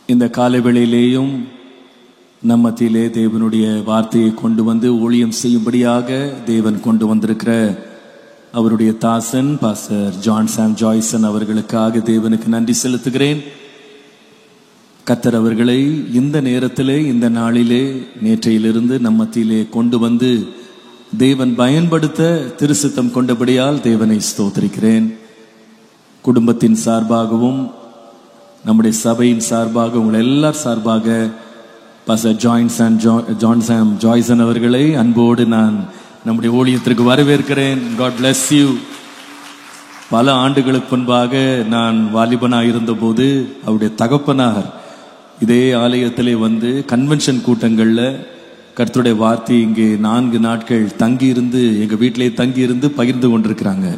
இந்த காலைவேளையிலேயும் நம்மத்திலே தேவனுடைய வார்த்தையை கொண்டு வந்து ஊழியம் செய்யும்படியாக தேவன் கொண்டு வந்திருக்கிற அவருடைய தாசன் பாஸ்டர் ஜான் சாம் ஜாய்சன் அவர்களுக்காக தேவனுக்கு நன்றி செலுத்துகிறேன். கர்த்தர் அவர்களை இந்த நேரத்திலே, இந்த நாளிலே, நேற்றையிலிருந்து நம்மத்திலே கொண்டு வந்து தேவன் பயன்படுத்த திருசித்தம் கொண்டபடியால் தேவனை ஸ்தோத்திரிக்கிறேன். குடும்பத்தின் சார்பாகவும் நம்முடைய சபையின் சார்பாக உங்கள் எல்லார் சார்பாக பாஸ்டர் ஜான் சாம் ஜாய்சன் அவர்களை அன்போடு நான் நம்முடைய ஊழியத்திற்கு வரவேற்கிறேன். God bless you. பல ஆண்டுகளுக்கு முன்பாக நான் வாலிபனாக இருந்தபோது அவருடைய தகப்பனார் இதே ஆலயத்திலே வந்து கன்வென்ஷன் கூட்டங்களில் கர்த்தருடைய வார்த்தை இங்கே 4 நாட்கள் தங்கியிருந்து எங்கள் வீட்டிலே தங்கியிருந்து பகிர்ந்து கொண்டிருக்கிறாங்க.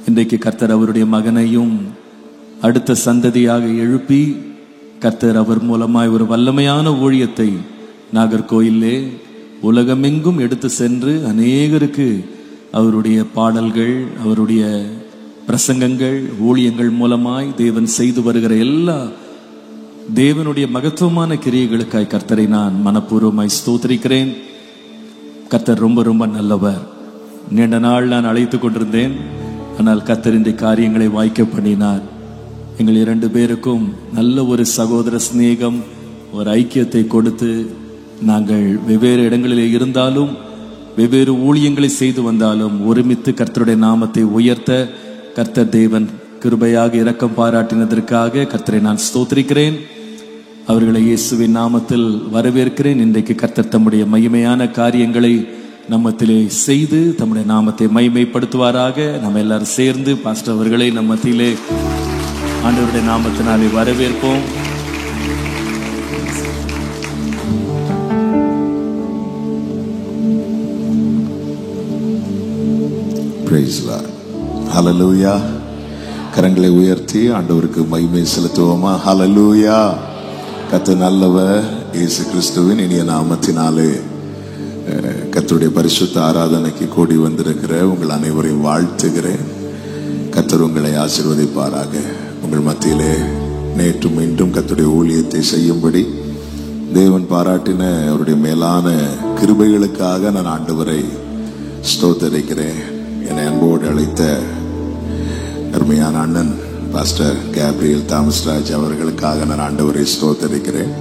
இன்றைக்கு கர்த்தர் அவருடைய மகனையும் அடுத்த சந்ததியாக எழுப்பி கர்த்தர் அவர் மூலமாய் ஒரு வல்லமையான ஊழியத்தை நாகர்கோயிலே உலகமெங்கும் எடுத்து சென்று அநேகருக்கு அவருடைய பாடல்கள், அவருடைய பிரசங்கங்கள், ஊழியங்கள் மூலமாய் தேவன் செய்து வருகிற எல்லா தேவனுடைய மகத்துவமான கிரியைகளுக்காய் கர்த்தரை நான் மனப்பூர்வமாய் ஸ்தோத்திரிக்கிறேன். கர்த்தர் ரொம்ப ரொம்ப நல்லவர். நீண்ட நாள் நான் அழைத்து கொண்டிருந்தேன், ஆனால் கர்த்தர் இந்த காரியங்களை வாய்க்க பண்ணினார். எங்கள் 2 பேருக்கும் நல்ல ஒரு சகோதர சிநேகம், ஒரு ஐக்கியத்தை கொடுத்து நாங்கள் வெவ்வேறு இடங்களிலே இருந்தாலும் வெவ்வேறு ஊழியங்களை செய்து வந்தாலும் ஒருமித்து கர்த்தருடைய நாமத்தை உயர்த்த கர்த்தர் தேவன் கிருபையாக இரக்கம் பாராட்டினதற்காக கர்த்தரை நான் ஸ்தோத்திரிக்கிறேன். அவர்களை இயேசுவின் நாமத்தில் வரவேற்கிறேன். இன்றைக்கு கர்த்தர் தம்முடைய மகிமையான காரியங்களை நம்மத்திலே செய்து தம்முடைய நாமத்தை மகிமைப்படுத்துவாராக. நம்ம எல்லாரும் சேர்ந்து பாஸ்டர் அவர்களை நம்மத்திலே ஆண்டவருடைய நாமத்தினாலே வரவேற்போம். Praise Lord. Hallelujah. கரங்களை உயர்த்தி ஆண்டவருக்கு மகிமை செலுத்துவோமா? Hallelujah. கர்த்தர் நல்லவர். இயேசு கிறிஸ்துவின் இனிய நாமத்தினாலே கர்த்தருடைய பரிசுத்த ஆராதனைக்கு கூடி வந்திருக்கிற உங்கள் அனைவரையும் வாழ்த்துகிறேன். கர்த்தர் உங்களை ஆசீர்வதிப்பாராக. உங்கள் மத்தியிலே நேற்றும் இன்றும் கர்த்தருடைய ஊழியத்தை செய்யும்படி தேவன் பாராட்டின அவருடைய மேலான கிருபைகளுக்காக நான் ஆண்டவரை ஸ்தோத்திரிக்கிறேன். என்னை அன்போடு அழைத்த அருமையான அண்ணன் பாஸ்டர் கேப்ரியல் தாமஸ்ராஜ் அவர்களுக்காக நான் ஆண்டவரை ஸ்தோத்திரிக்கிறேன்.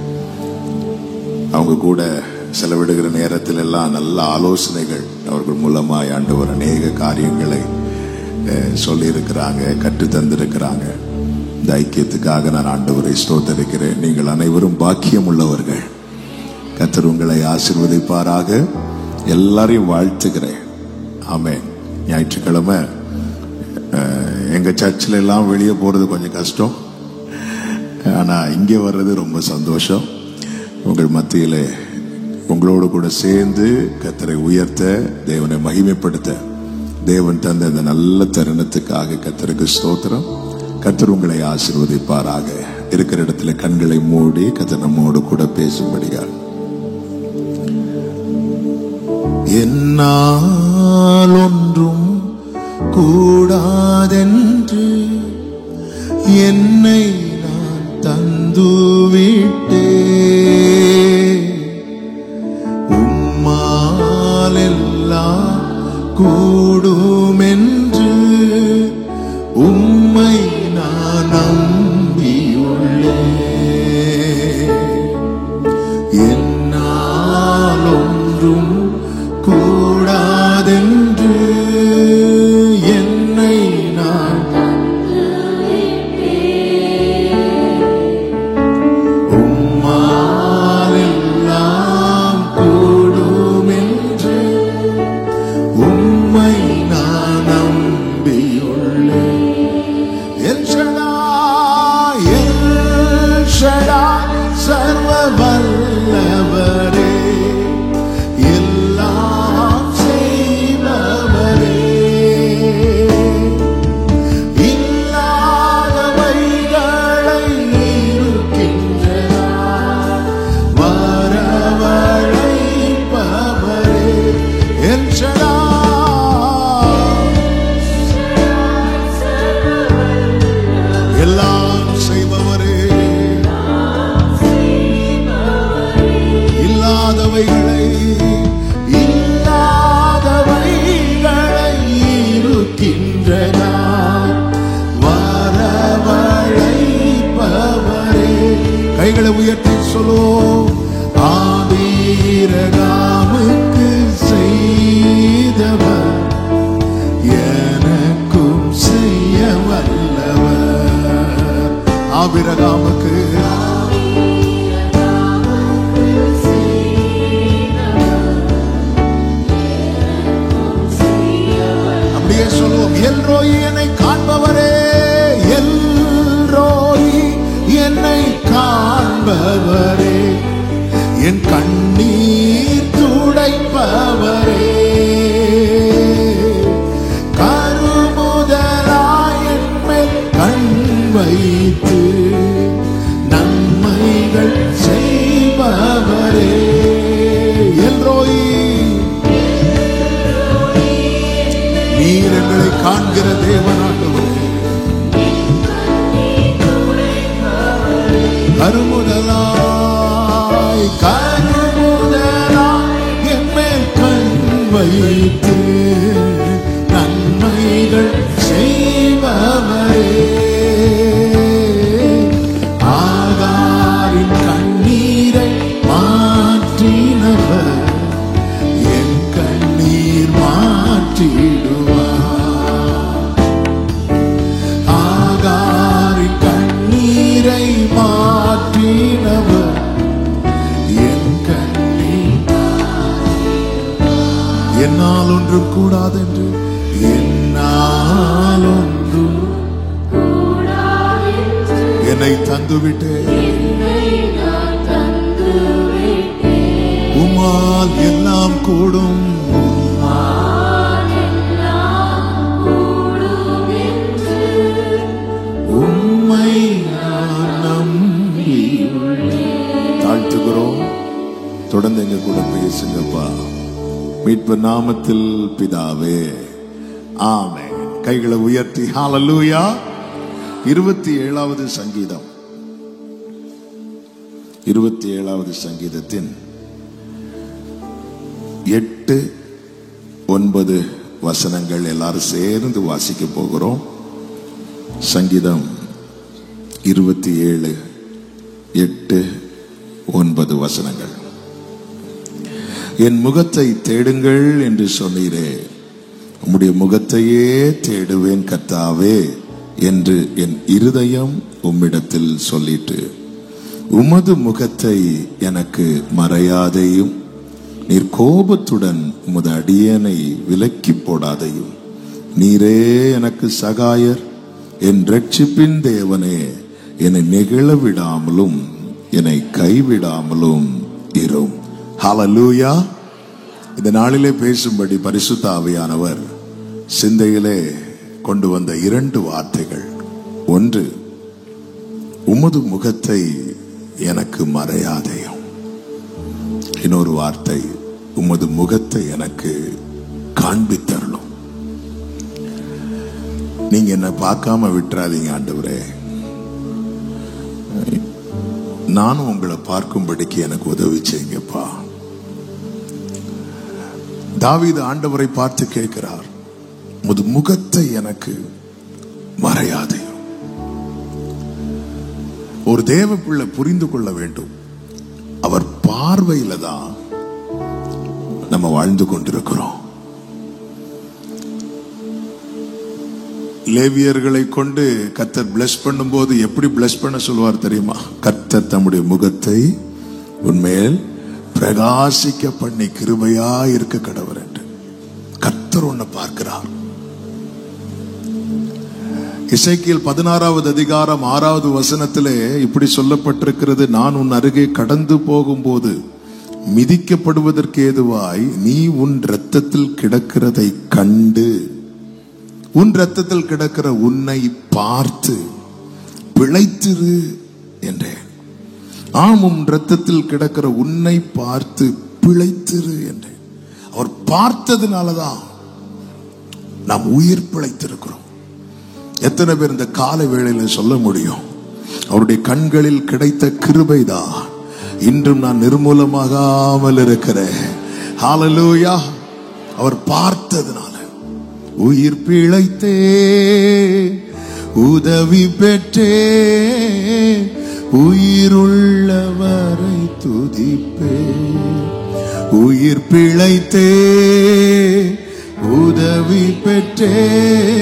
அவங்க கூட செலவிடுகிற நேரத்தில் எல்லாம் நல்ல ஆலோசனைகள் அவர்கள் மூலமாய் ஆண்டவர் அநேக காரியங்களை சொல்லி இருக்கிறாங்க, கற்று தந்திருக்கிறாங்க. இந்த ஐக்கியத்துக்காக நான் ஆண்டவரை ஸ்தோத்திரிக்கிறேன். நீங்கள் அனைவரும் பாக்கியம் உள்ளவர்கள். கர்த்தர் உங்களை ஆசீர்வதிப்பாராக. எல்லாரையும் வாழ்த்துகிறேன். ஆமென். ஞாயிற்றுக்கிழமை எங்க சர்ச்சில் எல்லாம் வெளியே போறது கொஞ்சம் கஷ்டம், ஆனா இங்கே வர்றது ரொம்ப சந்தோஷம். உங்கள் மத்தியிலே உங்களோடு கூட சேர்ந்து கர்த்தரை உயர்த்த, தேவனை மகிமைப்படுத்த தேவன் தந்த இந்த நல்ல தருணத்துக்காக கர்த்தருக்கு ஸ்தோத்திரம். கர்த்தர் உங்களை ஆசீர்வதிப்பாராக. இருக்கிற இடத்துல கண்களை மூடி கர்த்தர் நம்மோடு கூட பேசும்படியால். என்னால் ஒன்றும் கூடாதென்று என்னை நான் தந்துவிட்டே, உம்மால் எல்லாம் கூடுமென்று உம்மை நான் நம்பியுள்ளேன். என்னால் ஒன்றும் கூடாதென்று என்னை நான் கைகளை உயர்த்தி சொல்லுவோம். ஆபிரகாமுக்கு செய்தவர் எனக்கும் செய்ய வல்லவர். ஆபிரகாமுக்கு அப்படியே சொல்லுவோம். எல்ரோய் என்னை காண்பவரே, எல்ரோய் என்னை காண்பவரே, என் கண்ணீர் துடைப்பவரே, கருமுதலாய் என் மேல் கண் வைத்து நன்மைகள் செய்பவரே. எல்ரோய் நீர் எங்களை காண்கிற தேவனாண்டவரே, கருமுதலாய் என் மேல் கண் வைத்து நன்மைகள் செய்பவரே, ஆகாரின் கண்ணீரை மாற்றினவர் என் கண்ணீர் மாற்றிடுவார். ஆகாரின் கண்ணீரை மாற்றினவர் என் கண்ணீர். என்னால் ஒன்றும் கூடாதென்று, என்னால் ஒன்றும் என்னை தந்துவிட்டேன், உம்மால் எல்லாம் கூடும், உம்மை நான் நம்பியுள்ளேன். தாழ்த்துகிறோம். தொடர்ந்து எங்க கூட பேசுங்கப்பா. மீட்பு நாமத்தில் பிதாவே, ஆமென். கைகளை உயர்த்தி ஹல்லேலூயா. 27வது சங்கீதம், 27வது சங்கீதத்தின் 8, 9 வசனங்கள் எல்லாரும் சேர்ந்து வாசிக்க போகிறோம். சங்கீதம் 27, 8, 9 வசனங்கள். என் முகத்தை தேடுங்கள் என்று சொன்னீரே, உம்முடைய முகத்தையே தேடுவேன் கர்த்தாவே என்று என் இருதயம் உம்மிடத்தில் சொல்லிட்டு, உமது முகத்தை எனக்கு மறையாதையும், நீர் கோபத்துடன் உமது அடியேனை விலக்கி போடாதையும். நீரே எனக்கு சகாயர், என் ரட்சிப்பின் தேவனே, என்னை நெகிழ விடாமலும் என்னை கைவிடாமலும் இரும். ஹல்லேலூயா. இந்த நாளிலே பேசும்படி பரிசுத்த ஆவியானவர் சிந்தையிலே கொண்டு வந்த 2 வார்த்தைகள். ஒன்று, உமது முகத்தை எனக்கு மறையாதையும். இன்னொரு வார்த்தை, உமது முகத்தை எனக்கு காண்பித்தரணும். நீங்க என்ன பார்க்காம விட்டுறாதீங்க ஆண்டவரே, நானும் உங்களை பார்க்கும்படிக்கு எனக்கு உதவி செய்யுங்கப்பா. தாவீது ஆண்டவரை பார்த்து கேட்கிறார், உமது முகத்தை எனக்கு மறையாதே. ஒரு தேவ பிள்ளை புரிந்து கொள்ள வேண்டும், அவர் பார்வையில தான் நம்ம வாழ்ந்து கொண்டிருக்கிறோம். லேவியர்களை கொண்டு கர்த்தர் பிளஸ் பண்ணும் போது எப்படி பிளஸ் பண்ண சொல்வார் தெரியுமா? கர்த்தர் தம்முடைய முகத்தை உன்மேல் பிரகாசிக்க பண்ணி கிருபையா இருக்க கடவர் என்று கர்த்தர் உன்னை பார்க்கிறார். எசேக்கியேல் 16வது அதிகாரம் 6வது வசனத்திலே இப்படி சொல்லப்பட்டிருக்கிறது, நான் உன் அருகே கடந்து போகும்போது மிதிக்கப்படுவதற்கு ஏதுவாய் நீ உன் இரத்தத்தில் கிடக்கிறதை கண்டு, உன் இரத்தத்தில் கிடக்கிற உன்னை பார்த்து பிழைத்திரு என்றேன். ஆம், உன் இரத்தத்தில் கிடக்கிற உன்னை பார்த்து பிழைத்திரு என்றேன். அவர் பார்த்ததுனாலதான் நாம் உயிர் பிழைத்திருக்கிறோம். எத்தனை பேர் இந்த காலை வேளையில சொல்ல முடியும், அவருடைய கண்களில் கிடைத்த கிருபைதான் இன்றும் நான் நிர்மூலமாகாமல் இருக்கிறேன். ஹல்லேலூயா. அவர் பார்த்ததுனால உயிர் பிழைத்தே, உதவி பெற்றே, உயிருள்ளவரை துதிப்பே. உயிர் பிழைத்தே உதவி பெற்றேன்.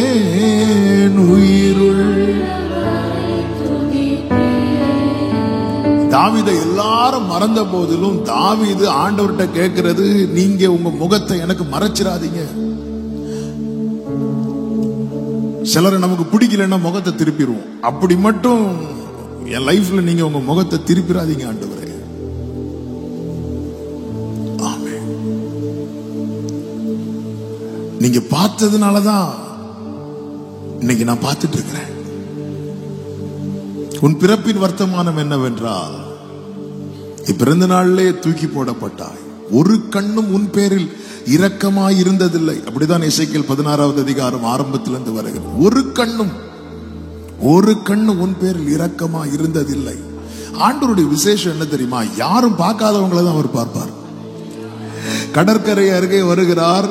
தாவீதை எல்லாரும் மறந்த போதிலும் தாவீது ஆண்டவர்கிட்ட கேட்கிறது, நீங்க உங்க முகத்தை எனக்கு மறைச்சிடாதீங்க. சிலரை நமக்கு பிடிக்கலன்னா முகத்தை திருப்பிடுவோம். அப்படி மட்டும் என் லைஃப்ல நீங்க உங்க முகத்தை திருப்பிடாதீங்க ஆண்டவரே. ஆமென். நீங்க பார்த்ததுனாலதான் இன்னைக்கு நான் பார்த்துட்டு இருக்கிறேன். உன் பிறப்பின் வர்த்தமானம் என்னவென்றால், பிறந்த நாளிலே தூக்கி போடப்பட்டாய். ஒரு கண்ணும் உன் பேரில் இரக்கமாய் இருந்ததில்லை. அப்படிதான் எசேக்கியேல் 16வது அதிகாரம் ஆரம்பத்திலிருந்து வருகிறது. ஒரு கண்ணும் உன் பேரில் இரக்கமாய் இருந்ததில்லை. ஆண்டவருடைய விசேஷம் என்ன தெரியுமா? யாரும் பார்க்காதவங்களை தான் அவர் பார்ப்பார். கடற்கரை அருகே வருகிறார்.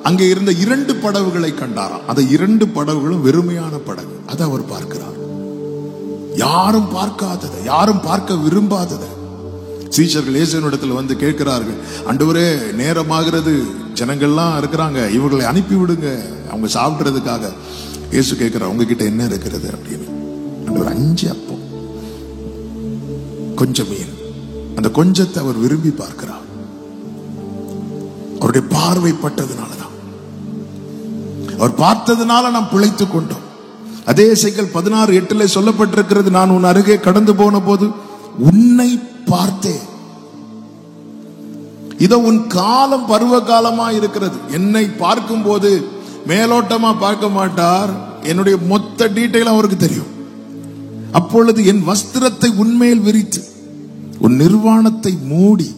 அங்கே இருந்த 2 படகுகளை கண்டாராம். அந்த 2 படகுகளும் வெறுமையான படகு. அதை அவர் பார்க்கிறார். யாரும் பார்க்காததை, யாரும் பார்க்க விரும்பாததை. சீஷர்கள் இயேசுவினிடத்தில் வந்து கேட்கிறார்கள், ஆண்டவரே நேரமாகிறது, ஜனங்கள்லாம் இருக்கிறாங்க, இவர்களை அனுப்பி விடுங்க அவங்க சாப்பிடுறதுக்காக. இயேசு கேட்கிறார், உங்ககிட்ட என்ன இருக்கிறது அப்படின்னு. ஆண்டவர் 5 அப்பம் கொஞ்சம் மீன். அந்த கொஞ்சத்தை அவர் விரும்பி பார்க்கிறார். அவருடைய பார்வை பட்டதுனாலதான், அவர் பார்த்ததுனால நாம் பிழைத்துக் கொண்டோம். அதே எசேக்கியேல் 16:8 சொல்லப்பட்டிருக்கிறது, நான் உன் அருகே கடந்து போன போது உன்னை பார்த்தேன். இதோ உன் காலம் பருவ காலமா இருக்கிறது. என்னை பார்க்கும் போது மேலோட்டமா பார்க்க மாட்டார். என்னுடைய மொத்த டீட்டெயில் அவருக்கு தெரியும். அப்பொழுது என் வஸ்திரத்தை உன்மேல் விரித்து உன் நிர்வாணத்தை மூடி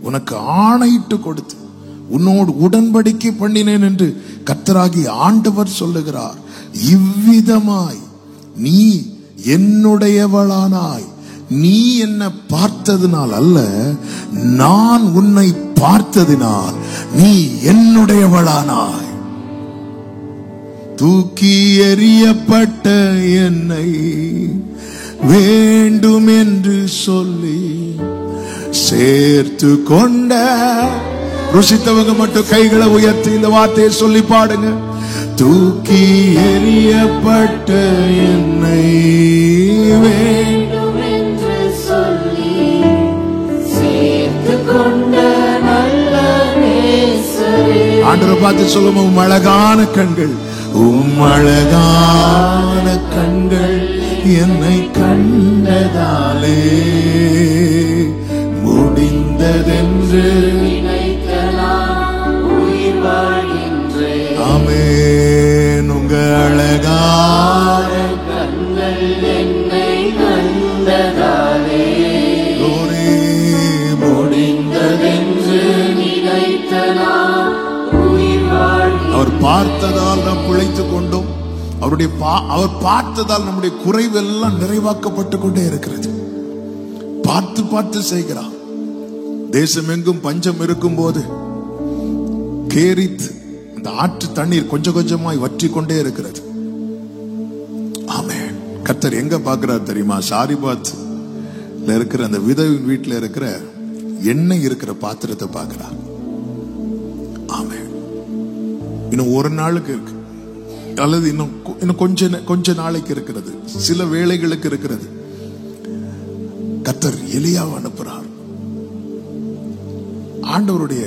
உனக்கு ஆணையிட்டு கொடுத்து உன்னோடு உடன்படிக்கை பண்ணினேன் என்று கர்த்தராகிய ஆண்டவர் சொல்லுகிறார். இவ்விதமாய் நீ என்னுடையவளானாய். நீ என்ன பார்த்ததினால் அல்ல, நான் உன்னை பார்த்ததினால் நீ என்னுடையவளானாய். தூக்கி எறியப்பட்ட என்னை வேண்டும் என்று சொல்லி சேர்த்து கொண்ட. ருசித்தவங்க மட்டும் கைகளை உயர்த்தி இந்த வார்த்தையை சொல்லி பாடுங்க. தூக்கி எறியப்பட்ட என்னை வேண்டும் என்று சொல்லி சேர்த்து கொண்ட நல்ல நேசரே. ஆண்டவரை பார்த்து சொல்லுவோம், அழகான கண்கள், அழகான கண்கள் என்னை கண்டதாலே முடிந்ததென்று ஆமென். உங்க அழகான கண்கள் என்னை கண்டதாலே முடிந்ததென்று அவர் பார்த்ததால் நாம் பிழைத்துக் கொண்டோம். அவர் பார்த்ததால் நம்முடைய குறைவெல்லாம் நிறைவாக்கப்பட்டு கொண்டே இருக்கிறது. பார்த்து பார்த்து செய்கிறார். தேசம் எங்கும் பஞ்சம் இருக்கும் போது கேரித் அந்த ஆற்று தண்ணீர் கொஞ்சம் கொஞ்சமாய் வற்றி கொண்டே இருக்கிறது. ஆமென். கர்த்தர் எங்க பார்க்கிறார் தெரியுமா? சாரிபாத் இருக்கிற அந்த விதவின் வீட்டில் இருக்கிற எண்ணெய் இருக்கிற பாத்திரத்தை பார்க்கிறார். ஆமென். இன்னும் ஒரு நாளுக்கு இருக்கு, அல்லது இன்னும் கொஞ்ச நாளைக்கு இருக்கிறது, சில வேளைகளுக்கு இருக்கிறது. கர்த்தர் எலியாவை அனுப்புறார். ஆண்டவருடைய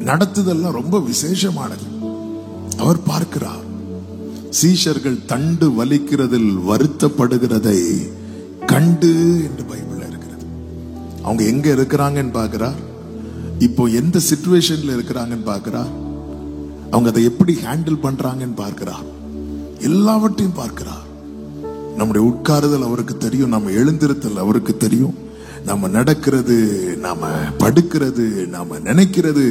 நடத்துதெல்லாம் ரொம்ப விசேஷமானது. அவர் பார்க்கிறார். சீஷர்கள் தண்டு வலிக்கிறதில் வருத்தப்படுகிறதை கண்டு என்று பைபிள்ல இருக்கிறது. அவங்க எங்க இருக்கிறாங்கன்னு பார்க்கிறார். இப்போ எந்த சிச்சுவேஷன்ல இருக்கிறாங்கன்னு பார்க்கிறார். அவங்க அதை எப்படி ஹேண்டில் பண்றாங்கன்னு பார்க்கிறார். எல்லாவற்றையும் பார்க்கிறார். நம்முடைய உட்காருதல் அவருக்கு தெரியும், நம்ம எழுந்திருத்தல் அவருக்கு தெரியும், நம்ம நடக்கிறது, நாம படுக்கிறது, நாம நினைக்கிறது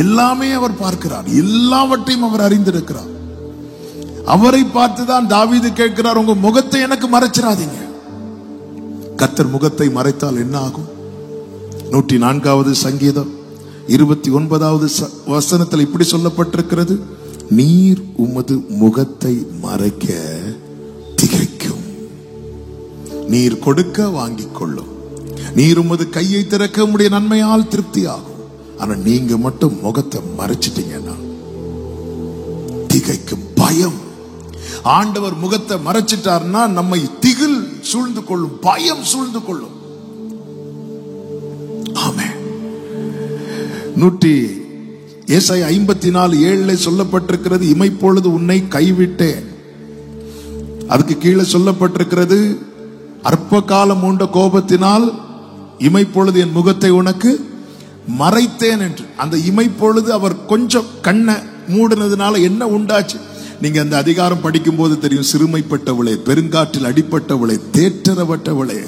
எல்லாமே அவர் பார்க்கிறார். எல்லாவற்றையும் அவர் அறிந்திருக்கிறார். அவரை பார்த்துதான் தாவீது கேட்கிறார், உங்க முகத்தை எனக்கு மறைச்சிடாதீங்க. கர்த்தர் முகத்தை மறைத்தால் என்ன ஆகும்? 104வது சங்கீதம் 29வது வசனத்தில் இப்படி சொல்லப்பட்டிருக்கிறது, நீர் உமது முகத்தை மறைக்க திகைக்கும், நீர் கொடுக்க வாங்கிக் கொள்ளும். நீர் உமது கையை திறக்க உம்முடைய நன்மையால் திருப்தி ஆகும். ஆனா நீங்க மட்டும் முகத்தை மறைச்சிட்டீங்கன்னா திகைக்கும் பயம். ஆண்டவர் முகத்தை மறைச்சிட்டார்னா நம்மை திகில் சூழ்ந்து கொள்ளும், பயம் சூழ்ந்து கொள்ளும். ஆமென். ஏசாயா 54:7 சொல்லப்பட்டிருக்கிறது, இமைப்பொழுது உன்னை கைவிட்டேன். அதுக்கு கீழே சொல்லப்பட்டிருக்கிறது, அற்ப காலம் உண்ட கோபத்தினால் இமைப்பொழுது என் முகத்தை உனக்கு மறைத்தேன் என்று. அந்த இமைப்பொழுது அவர் கொஞ்சம் கண்ணை மூடினதுனால என்ன உண்டாச்சு? நீங்க அந்த அதிகாரம் படிக்கும் போது தெரியும். சிறுமைப்பட்டவளே, பெருங்காற்றில் அடிப்பட்டவளே, தேற்றரவட்டவளே,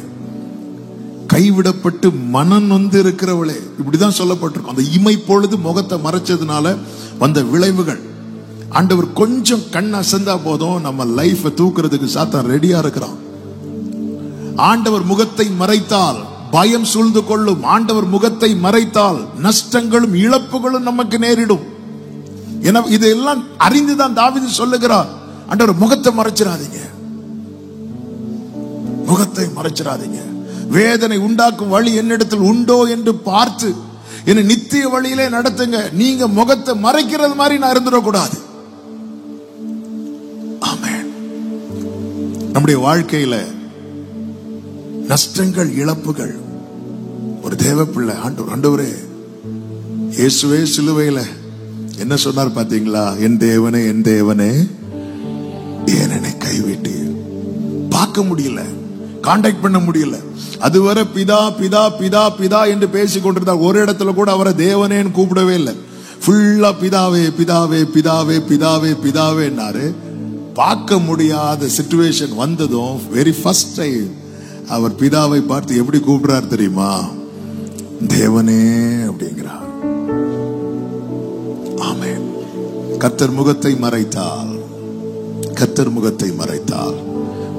கைவிடப்பட்டு மனம் நொந்து இருக்கிறவளே, இப்படிதான் சொல்லப்பட்டிருக்கும். அந்த இமைப்பொழுது முகத்தை மறைச்சதுனால வந்த விளைவுகள். ஆண்டவர் கொஞ்சம் கண் அசந்தா போதும் நம்ம லைஃபை தூக்குறதுக்கு சாத்தான் ரெடியா இருக்கிறான். ஆண்டவர் முகத்தை மறைத்தால் பயம் சூழ்ந்து கொள்ளும். ஆண்டவர் முகத்தை மறைத்தால் நஷ்டங்களும் இழப்புகளும் நமக்கு நேரிடும். இதெல்லாம் அறிந்துதான் தாவீது சொல்லுகிறார், ஆண்டவர் முகத்தை மறைச்சிடாதீங்க, முகத்தை மறைச்சிடாதீங்க. வேதனை உண்டாக்கும் வழி என்னிடத்தில் உண்டோ என்று பார்த்து என்னை நித்திய வழியிலே நடத்துங்க. நீங்க முகத்தை மறைக்கிறது மாதிரி நான் இருந்துடக்கூடாது. ஆமென். நம்முடைய வாழ்க்கையில நஷ்டங்கள், இழப்புகள், ஒரு தேவ பிள்ளை ஆண்டவரே, இயேசுவே சிலுவையில என்ன சொன்னார் பாத்தீங்களா? என் தேவனே, என் தேவனே, ஏன் என்னை கைவிட்டீர்? பார்க்க முடியல, கான்டாக்ட் பண்ண முடியல. அதுவரை பிதா பிதா பிதா பிதா என்று பேசிக் கொண்டிருந்தார். ஒரு இடத்துல கூட அவரை தேவனேன்னு கூப்பிடவே இல்லை. ஃபுல்லா பிதாவே பிதாவே பிதாவே பிதாவே பிதாவே என்னாரு. பார்க்க முடியாத சிச்சுவேஷன் வந்ததும் வெரி ஃபர்ஸ்ட் டைம் அவர் பிதாவை பார்த்து எப்படி கூப்பிடுறார் தெரியுமா? தேவனே அப்படிங்கிறார். ஆமென். கர்த்தர் முகத்தை மறைத்தால், கர்த்தர் முகத்தை மறைத்தால்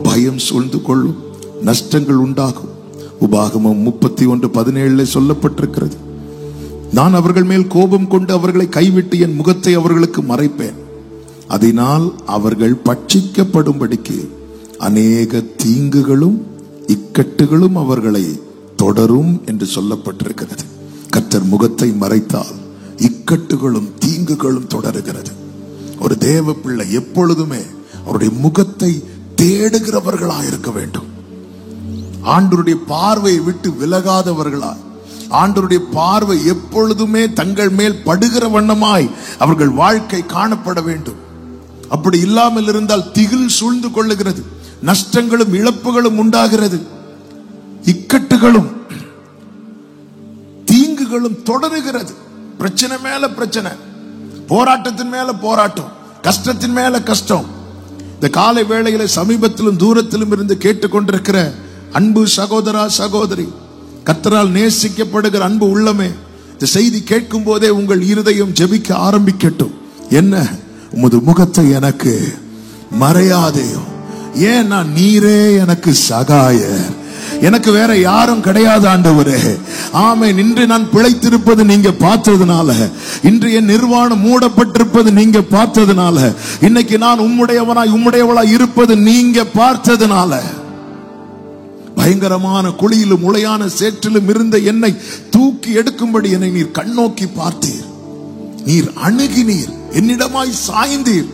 பயம் சூழ்ந்து கொள்ளும், நஷ்டங்கள் உண்டாகும். உபாகமம் 31:17 சொல்லப்பட்டிருக்கிறது, நான் அவர்கள் மேல் கோபம் கொண்டு அவர்களை கைவிட்டு என் முகத்தை அவர்களுக்கு மறைப்பேன், அதனால் அவர்கள் பட்சிக்கப்படும்படிக்கு அநேக தீங்குகளும் இக்கட்டுகளும் அவர்களை தொடரும் என்று சொல்லப்பட்டிருக்கிறது. கர்த்தர் முகத்தை மறைத்தால் இக்கட்டுகளும் தீங்குகளும் தொடருகிறது. ஒரு தேவ பிள்ளை எப்பொழுதுமே அவருடைய முகத்தை தேடுகிறவர்களா இருக்க வேண்டும். ஆண்டவருடைய பார்வையை விட்டு விலகாதவர்களாய், ஆண்டவருடைய பார்வை எப்பொழுதுமே தங்கள் மேல் படுகிற வண்ணமாய் அவர்கள் வாழ்க்கை காணப்பட வேண்டும். அப்படி இல்லாமல் இருந்தால் திகில் சூழ்ந்து கொள்ளுகிறது, நஷ்டங்களும் இழப்புகளும் உண்டாகிறது, இக்கட்டுகளும் தீங்குகளும் தொடருகிறது. பிரச்சனை மேல பிரச்சனை, போராட்டத்தின் மேல போராட்டம், கஷ்டத்தின் மேல கஷ்டம். இந்த காலை வேளையில சமீபத்திலும் தூரத்திலும் இருந்து கேட்டுக்கொண்டிருக்கிற அன்பு சகோதரா சகோதரி, கர்த்தரால் நேசிக்கப்படுகிற அன்பு உள்ளமே, இந்த செய்தி கேட்கும் போதே உங்கள் இருதயம் ஜெபிக்க ஆரம்பிக்கட்டும். என்ன, உமது முகத்தை எனக்கு மறையாதேயோ. ஏன்னா நீரே எனக்கு சகாயர், எனக்கு வேற யாரும் கிடையாது ஆண்டவரே. ஆமென். இன்று நான் பிழைத்திருப்பது நீங்க பார்த்ததுனால, இன்று என் நிர்வாணம் மூடப்பட்டிருப்பது நீங்க பார்த்ததுனால, இன்னைக்கு நான் உம்முடையவனாய் உம்முடையவளாய் இருப்பது நீங்க பார்த்ததுனால, பயங்கரமான குழியிலும் உளையான சேற்றிலும் இருந்த என்னை தூக்கி எடுக்கும்படி என்னை நீர் கண்ணோக்கி பார்த்தீர், நீர் அணுகினீர், என்னிடமாய் சாய்ந்தீர்.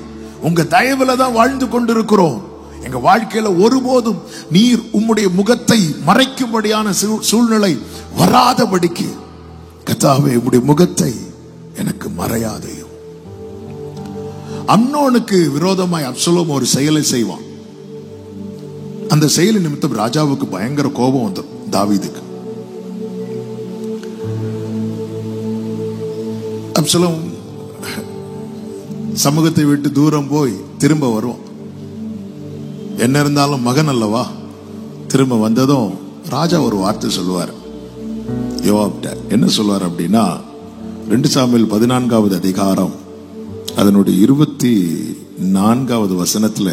உங்க தயவுல தான் வாழ்ந்து கொண்டிருக்கிறோம். எங்க வாழ்க்கையில ஒருபோதும் நீர் உம்முடைய முகத்தை மறைக்கும்படியான சூழ்நிலை வராதபடிக்கு கர்த்தாவே உம்முடைய முகத்தை எனக்கு மறையாதையும். அம்னோனுக்கு விரோதமாய் அப்சலோம் ஒரு செயலை செய்வான். அந்த செயலின் நிமித்தம் ராஜாவுக்கு பயங்கர கோபம் வந்தது தாவீதுக்கு. அப்சலோம் சமூகத்தை விட்டு தூரம் போய் திரும்ப வருவான். என்ன இருந்தாலும் மகன் அல்லவா. திரும்ப வந்ததும் ராஜா ஒரு வார்த்தை சொல்லுவார் யோவாப்ட. என்ன சொல்லுவார் அப்படின்னா, 2 சாமுவேல் 14வது அதிகாரம் அதனுடைய 24வது வசனத்துல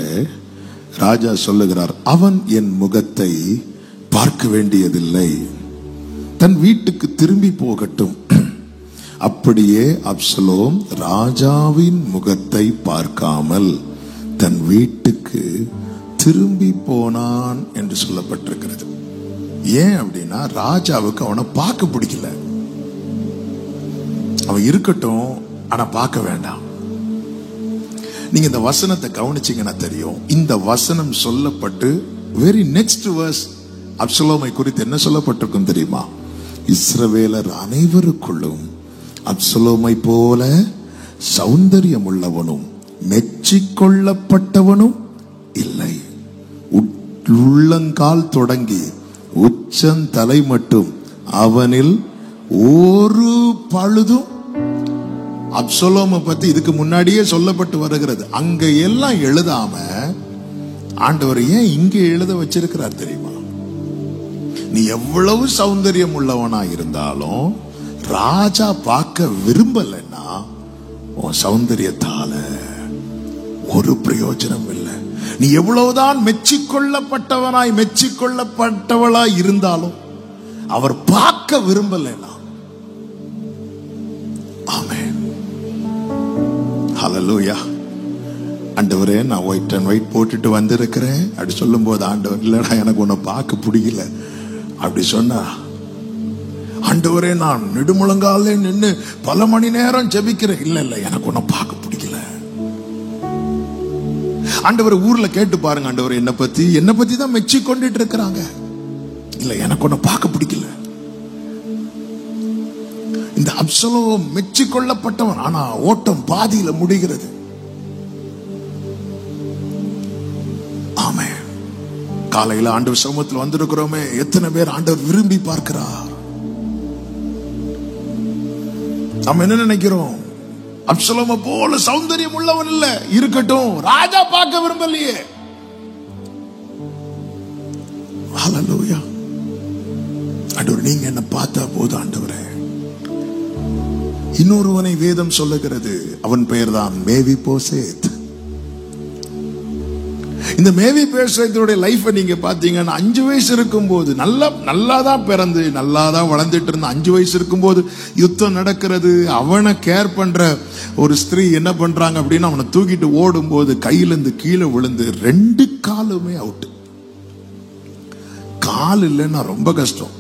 ராஜா சொல்லுகிறார், அவன் என் முகத்தை பார்க்க வேண்டியதில்லை, தன் வீட்டுக்கு திரும்பி போகட்டும். அப்படியே அப்சலோம் ராஜாவின் முகத்தை பார்க்காமல் தன் வீட்டுக்கு திரும்பி போனான் என்று சொல்லப்பட்டிருக்கிறது. ஏன் அப்படின்னா ராஜாவுக்கு அவனை பார்க்க பிடிக்கல. அவன் இருக்கட்டும், ஆனா பார்க்க வேண்டாம். நீங்க இந்த வசனத்தை கவனிச்சீங்கன்னா தெரியும். இந்த வசனம் சொல்லப்பட்டு வெரி நெக்ஸ்ட் verse அப்சலோமை குறித்து என்ன சொல்லப்பட்டிருக்கும் தெரியுமா? இஸ்ரவேலர் அனைவருக்குள்ளும் அப்சலோமை போல சௌந்தரியம் உள்ளவனும் மெச்சிக்கொள்ளப்பட்டவனும் இல்லை. உள்ளங்கால் தொடங்கி உச்சந்தலை மட்டும் அவனில் ஒரு பழுதும். அப்சலோமை பத்தி இதுக்கு முன்னாடியே சொல்லப்பட்டு வருகிறது. அங்க எல்லாம் எழுதாம ஆண்டவர் ஏன் இங்க எழுத வச்சிருக்கிறார் தெரியுமா? நீ எவ்வளவு சௌந்தரியம் உள்ளவனா இருந்தாலும் ராஜா பார்க்க விரும்பலன்னா உன் சௌந்தரியத்தால ஒரு பிரயோஜனம் இல்லை. நீ எவ்வளவுதான் மெச்சிக்கொள்ளப்பட்டவளாய் இருந்தாலும் அவர் பார்க்க விரும்பலன்னா. ஆமென், ஹல்லேலூயா. ஆண்டவரே, நான் ஒயிட் அண்ட் ஒயிட் போட்டுட்டு வந்திருக்கிறேன் அப்படி சொல்லும் போது ஆண்டவர், இல்லடா எனக்கு உன்னை பார்க்க பிடிக்கல அப்படி சொன்னா, ஆண்டவரே நான் நெடுமுழங்காலே நின்று பல மணி நேரம் ஜெபிக்கிறேன், இல்ல இல்ல எனக்கு உன்னை பார்க்க பிடிக்கல. ஆண்டவர் ஊர்ல கேட்டு பாருங்க, ஆண்டவர் என்னை பத்தி தான் மெச்சி கொண்டுட்டு இருக்கிறாங்க, இல்ல எனக்கு உன்னை பார்க்க பிடிக்கல. இந்த அப்சலோம் மெச்சி கொள்ளப்பட்டவன், ஆனா ஓட்டம் பாதியில முடிகிறது. ஆமென். காலையில ஆண்டவர் சமூகத்தில் வந்திருக்கிறோமே, எத்தனை பேர் ஆண்டவர் விரும்பி பார்க்கிறார்? நம்ம என்ன நினைக்கிறோம்? அப்சலோமை போல சௌந்தரியம் உள்ளவன் இல்ல, இருக்கட்டும், ராஜா பார்க்க விரும்பலையே. ஹல்லேலூயா. ஆண்டவர் நீங்க என்ன பார்த்தா போது ஆண்டவரே. இன்னொருவனை வேதம் சொல்லுகிறது, அவன் பெயர் தான் மேவிபோசேத். இந்த மேவிபோசேத்துடைய லைஃப் நீங்க பாத்தீங்கன்னா 5 வயசு இருக்கும் போது நல்லாதான் பிறந்து நல்லாதான் வளர்ந்துட்டு இருந்த 5 வயசு இருக்கும் போது யுத்தம் நடக்கிறது. அவனை கேர் பண்ற ஒரு ஸ்திரீ என்ன பண்றாங்க அப்படின்னா, அவனை தூக்கிட்டு ஓடும் போது கையில இருந்து கீழே விழுந்து 2 காலுமே அவுட். கால் இல்லைன்னா ரொம்ப கஷ்டம்.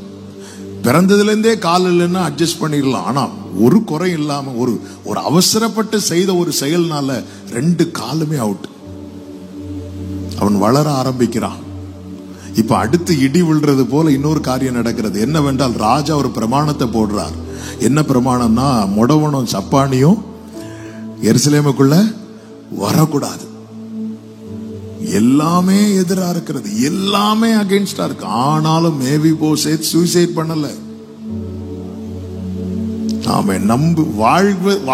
பிறந்ததுல இருந்தே கால் இல்லைன்னா அட்ஜஸ்ட் பண்ணிடலாம். ஆனா ஒரு குறை இல்லாம ஒரு அவசரப்பட்டு செய்த ஒரு செயல்னால 2 காலுமே அவுட். அவன் வளர ஆரம்பிக்கிறான். இப்ப அடுத்து இடி விழுறது போல இன்னொரு காரியம் நடக்கிறது. என்னவென்றால் ராஜா ஒரு பிரமாணத்தை போடுறார். என்ன பிரமாணம்னா, மொடவனும் சப்பானியும் எருசலேமுக்குள்ள வரக்கூடாது. எல்லாமே எதிரா இருக்கிறது, எல்லாமே அகைன்ஸ்டா இருக்கு. ஆனாலும் மேவிபோசேத் சூசைட் பண்ணல. நாம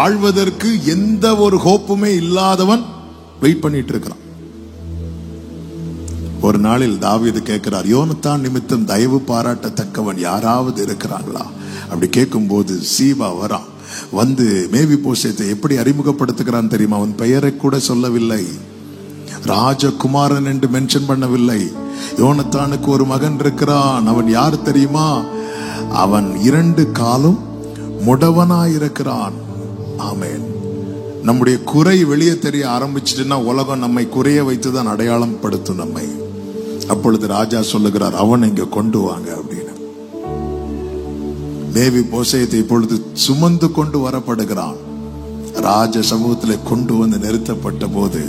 வாழ்வதற்கு எந்த ஒரு ஹோப்புமே இல்லாதவன் வெயிட் பண்ணிட்டு இருக்கிறான். ஒரு நாளில் தாவீது கேட்கிறார், யோனத்தான் நிமித்தம் தயவு பாராட்டத்தக்கவன் யாராவது இருக்கிறாங்களா? அப்படி கேட்கும் போது சீபா வரான். வந்து மேவிபோசேத்தை எப்படி அறிமுகப்படுத்துகிறான் தெரியுமா? அவன் பெயரை கூட சொல்லவில்லை, ராஜகுமாரன் என்று மென்ஷன் பண்ணவில்லை. யோனத்தானுக்கு ஒரு மகன் இருக்கிறான். அவன் யார் தெரியுமா? அவன் 2 காலும் முடவனாயிருக்கிறான். ஆமென். நம்முடைய குறை வெளியே தெரிய ஆரம்பிச்சுட்டுன்னா உலகம் நம்மை குறைய வைத்துதான் அடையாளம் படுத்தும் நம்மை. அப்பொழுது ராஜா சொல்லுகிறார், அவன் இங்க கொண்டு வாங்க அப்படின்னு. மேவிபோசேத்தை இப்பொழுது சுமந்து கொண்டு வரப்படுகிறான். ராஜ சமூகத்தில் கொண்டு வந்து நிறுத்தப்பட்ட போது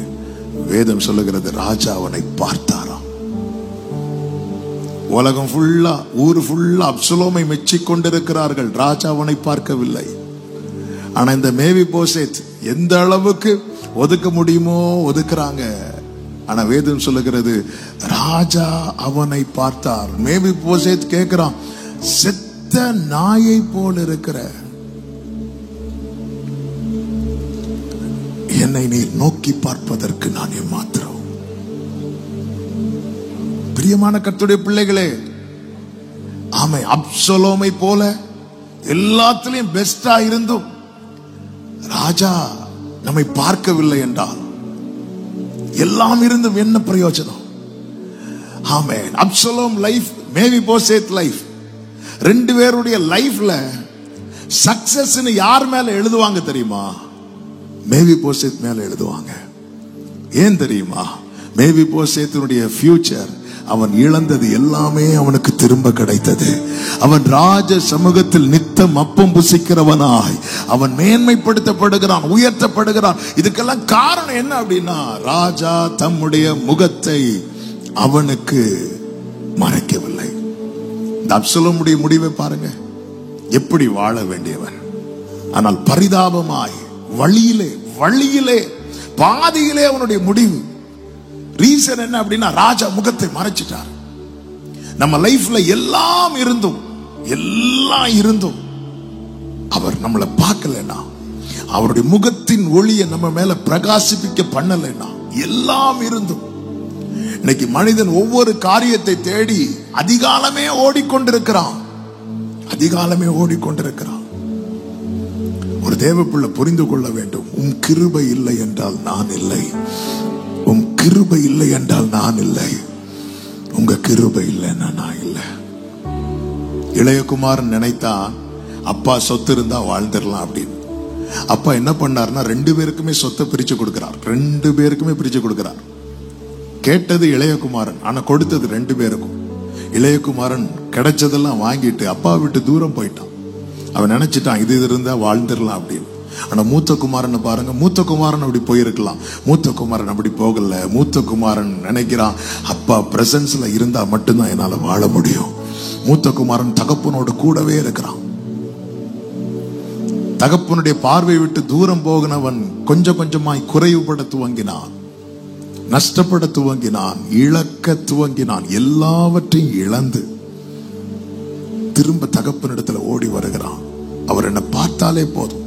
வேதம் சொல்லுகிறது, ராஜா அவனை பார்த்தாராம். உலகம் ஃபுல்லா, ஊர் ஃபுல்லா அப்சலோமை மெச்சி கொண்டிருக்கிறார்கள், ராஜா அவனை பார்க்கவில்லை. ஆனா இந்த மேவிபோசேத் எந்த அளவுக்கு ஒதுக்க முடியுமோ ஒதுக்குறாங்க. ஆனா வேதம் சொல்லுகிறது, ராஜா அவனை பார்த்தார். மேவிபோசேத் கேட்கிறான், செத்த நாயை போல் இருக்கிற என்னை நீ நோக்கி பார்ப்பதற்கு நான் ஏமாத்திரம். பிரியமான கர்த்தருடைய பிள்ளைகளே, ஆமை அப்சலோமை போல எல்லாத்திலையும் பெஸ்டா இருந்தும் ராஜா நம்மை பார்க்கவில்லை என்றால் எல்லாம் இருந்தும் என்ன பிரயோஜனம்? ஆமென். அப்சலோம் லைஃப், மேவிபோசேத் லைஃப், 2 பேருடைய லைஃப்ல சக்சஸ் யார் மேல எழுதுவாங்க தெரியுமா? மேவிபோசேத் மேல எழுதுவாங்க. ஏன் தெரியுமா? மேவிபோசேத்தினுடைய ஃபியூச்சர், அவன் இழந்தது எல்லாமே அவனுக்கு திரும்ப கிடைத்தது. அவன் ராஜ சமூகத்தில் நித்தம் அப்பம் புசிக்கிறவனாய் அவன் மேன்மைப்படுத்தப்படுகிறான், உயர்த்தப்படுகிறான். இதுக்கெல்லாம் காரணம் என்ன அப்படின்னா, ராஜா தம்முடைய முகத்தை அவனுக்கு மறைக்கவில்லை. இந்த அப்சலோமுடைய முடிவை பாருங்க, எப்படி வாழ வேண்டியவன், ஆனால் பரிதாபமாய் வழியிலே பாதியிலே அவனுடைய முடிவு. ரீசன் என்ன அப்படின்னா, ராஜா முகத்தை மறைச்சிட்டார். நம்ம லைஃப்ல எல்லாம் இருந்தும் அவர் நம்மளை பார்க்கலன்னா, அவருடைய முகத்தின் ஒளியை நம்ம மேல பிரகாசிப்பிக்க பண்ணலைன்னா, எல்லாம் இருந்தும் இன்னைக்கு மனிதன் ஒவ்வொரு காரியத்தை தேடி அதிகாலமே ஓடிக்கொண்டிருக்கிறான். ஒரு தேவப்பிள்ளை புரிந்து கொள்ள வேண்டும், உம் கிருபை இல்லை என்றால் நான் இல்லை. உம் கிருபை இல்லை என்றால் நான் இல்லை. உங்க கிருபை இல்லைன்னா நான் இல்லை. இளையகுமாரன் நினைத்தான் அப்பா சொத்து இருந்தா வாழ்ந்துடலாம் அப்படின்னு. அப்பா என்ன பண்ணார்னா, 2 பேருக்குமே சொத்தை பிரிச்சு கொடுக்கிறார். கேட்டது இளையகுமாரன், ஆனா கொடுத்தது 2 பேருக்கும். இளையகுமாரன் கிடைச்சதெல்லாம் வாங்கிட்டு அப்பா விட்டு தூரம் போயிட்டான். அவன் நினைச்சிட்டான் இது இருந்தா வாழ்ந்துடலாம் அப்படின்னு. ஆனா மூத்த குமாரன் பாருங்க, மூத்த குமாரன் அப்படி போயிருக்கலாம், மூத்த குமாரன் அப்படி போகல. மூத்த குமாரன் நினைக்கிறான், அப்பா பிரசன்ஸ்ல இருந்தா மட்டும்தான் என்னால வாழ முடியும். மூத்த குமாரன் தகப்பனோடு கூடவே இருக்கிறான். தகப்பனுடைய பார்வை விட்டு தூரம் போகினவன் கொஞ்சம் கொஞ்சமாய் குறைவுபட துவங்கினான், நஷ்டப்பட துவங்கினான், இழக்க துவங்கினான். எல்லாவற்றையும் இழந்து திரும்ப தகப்பனிடத்துல ஓடி வருகிறான். அவர் என்ன பார்த்தாலே போதும்.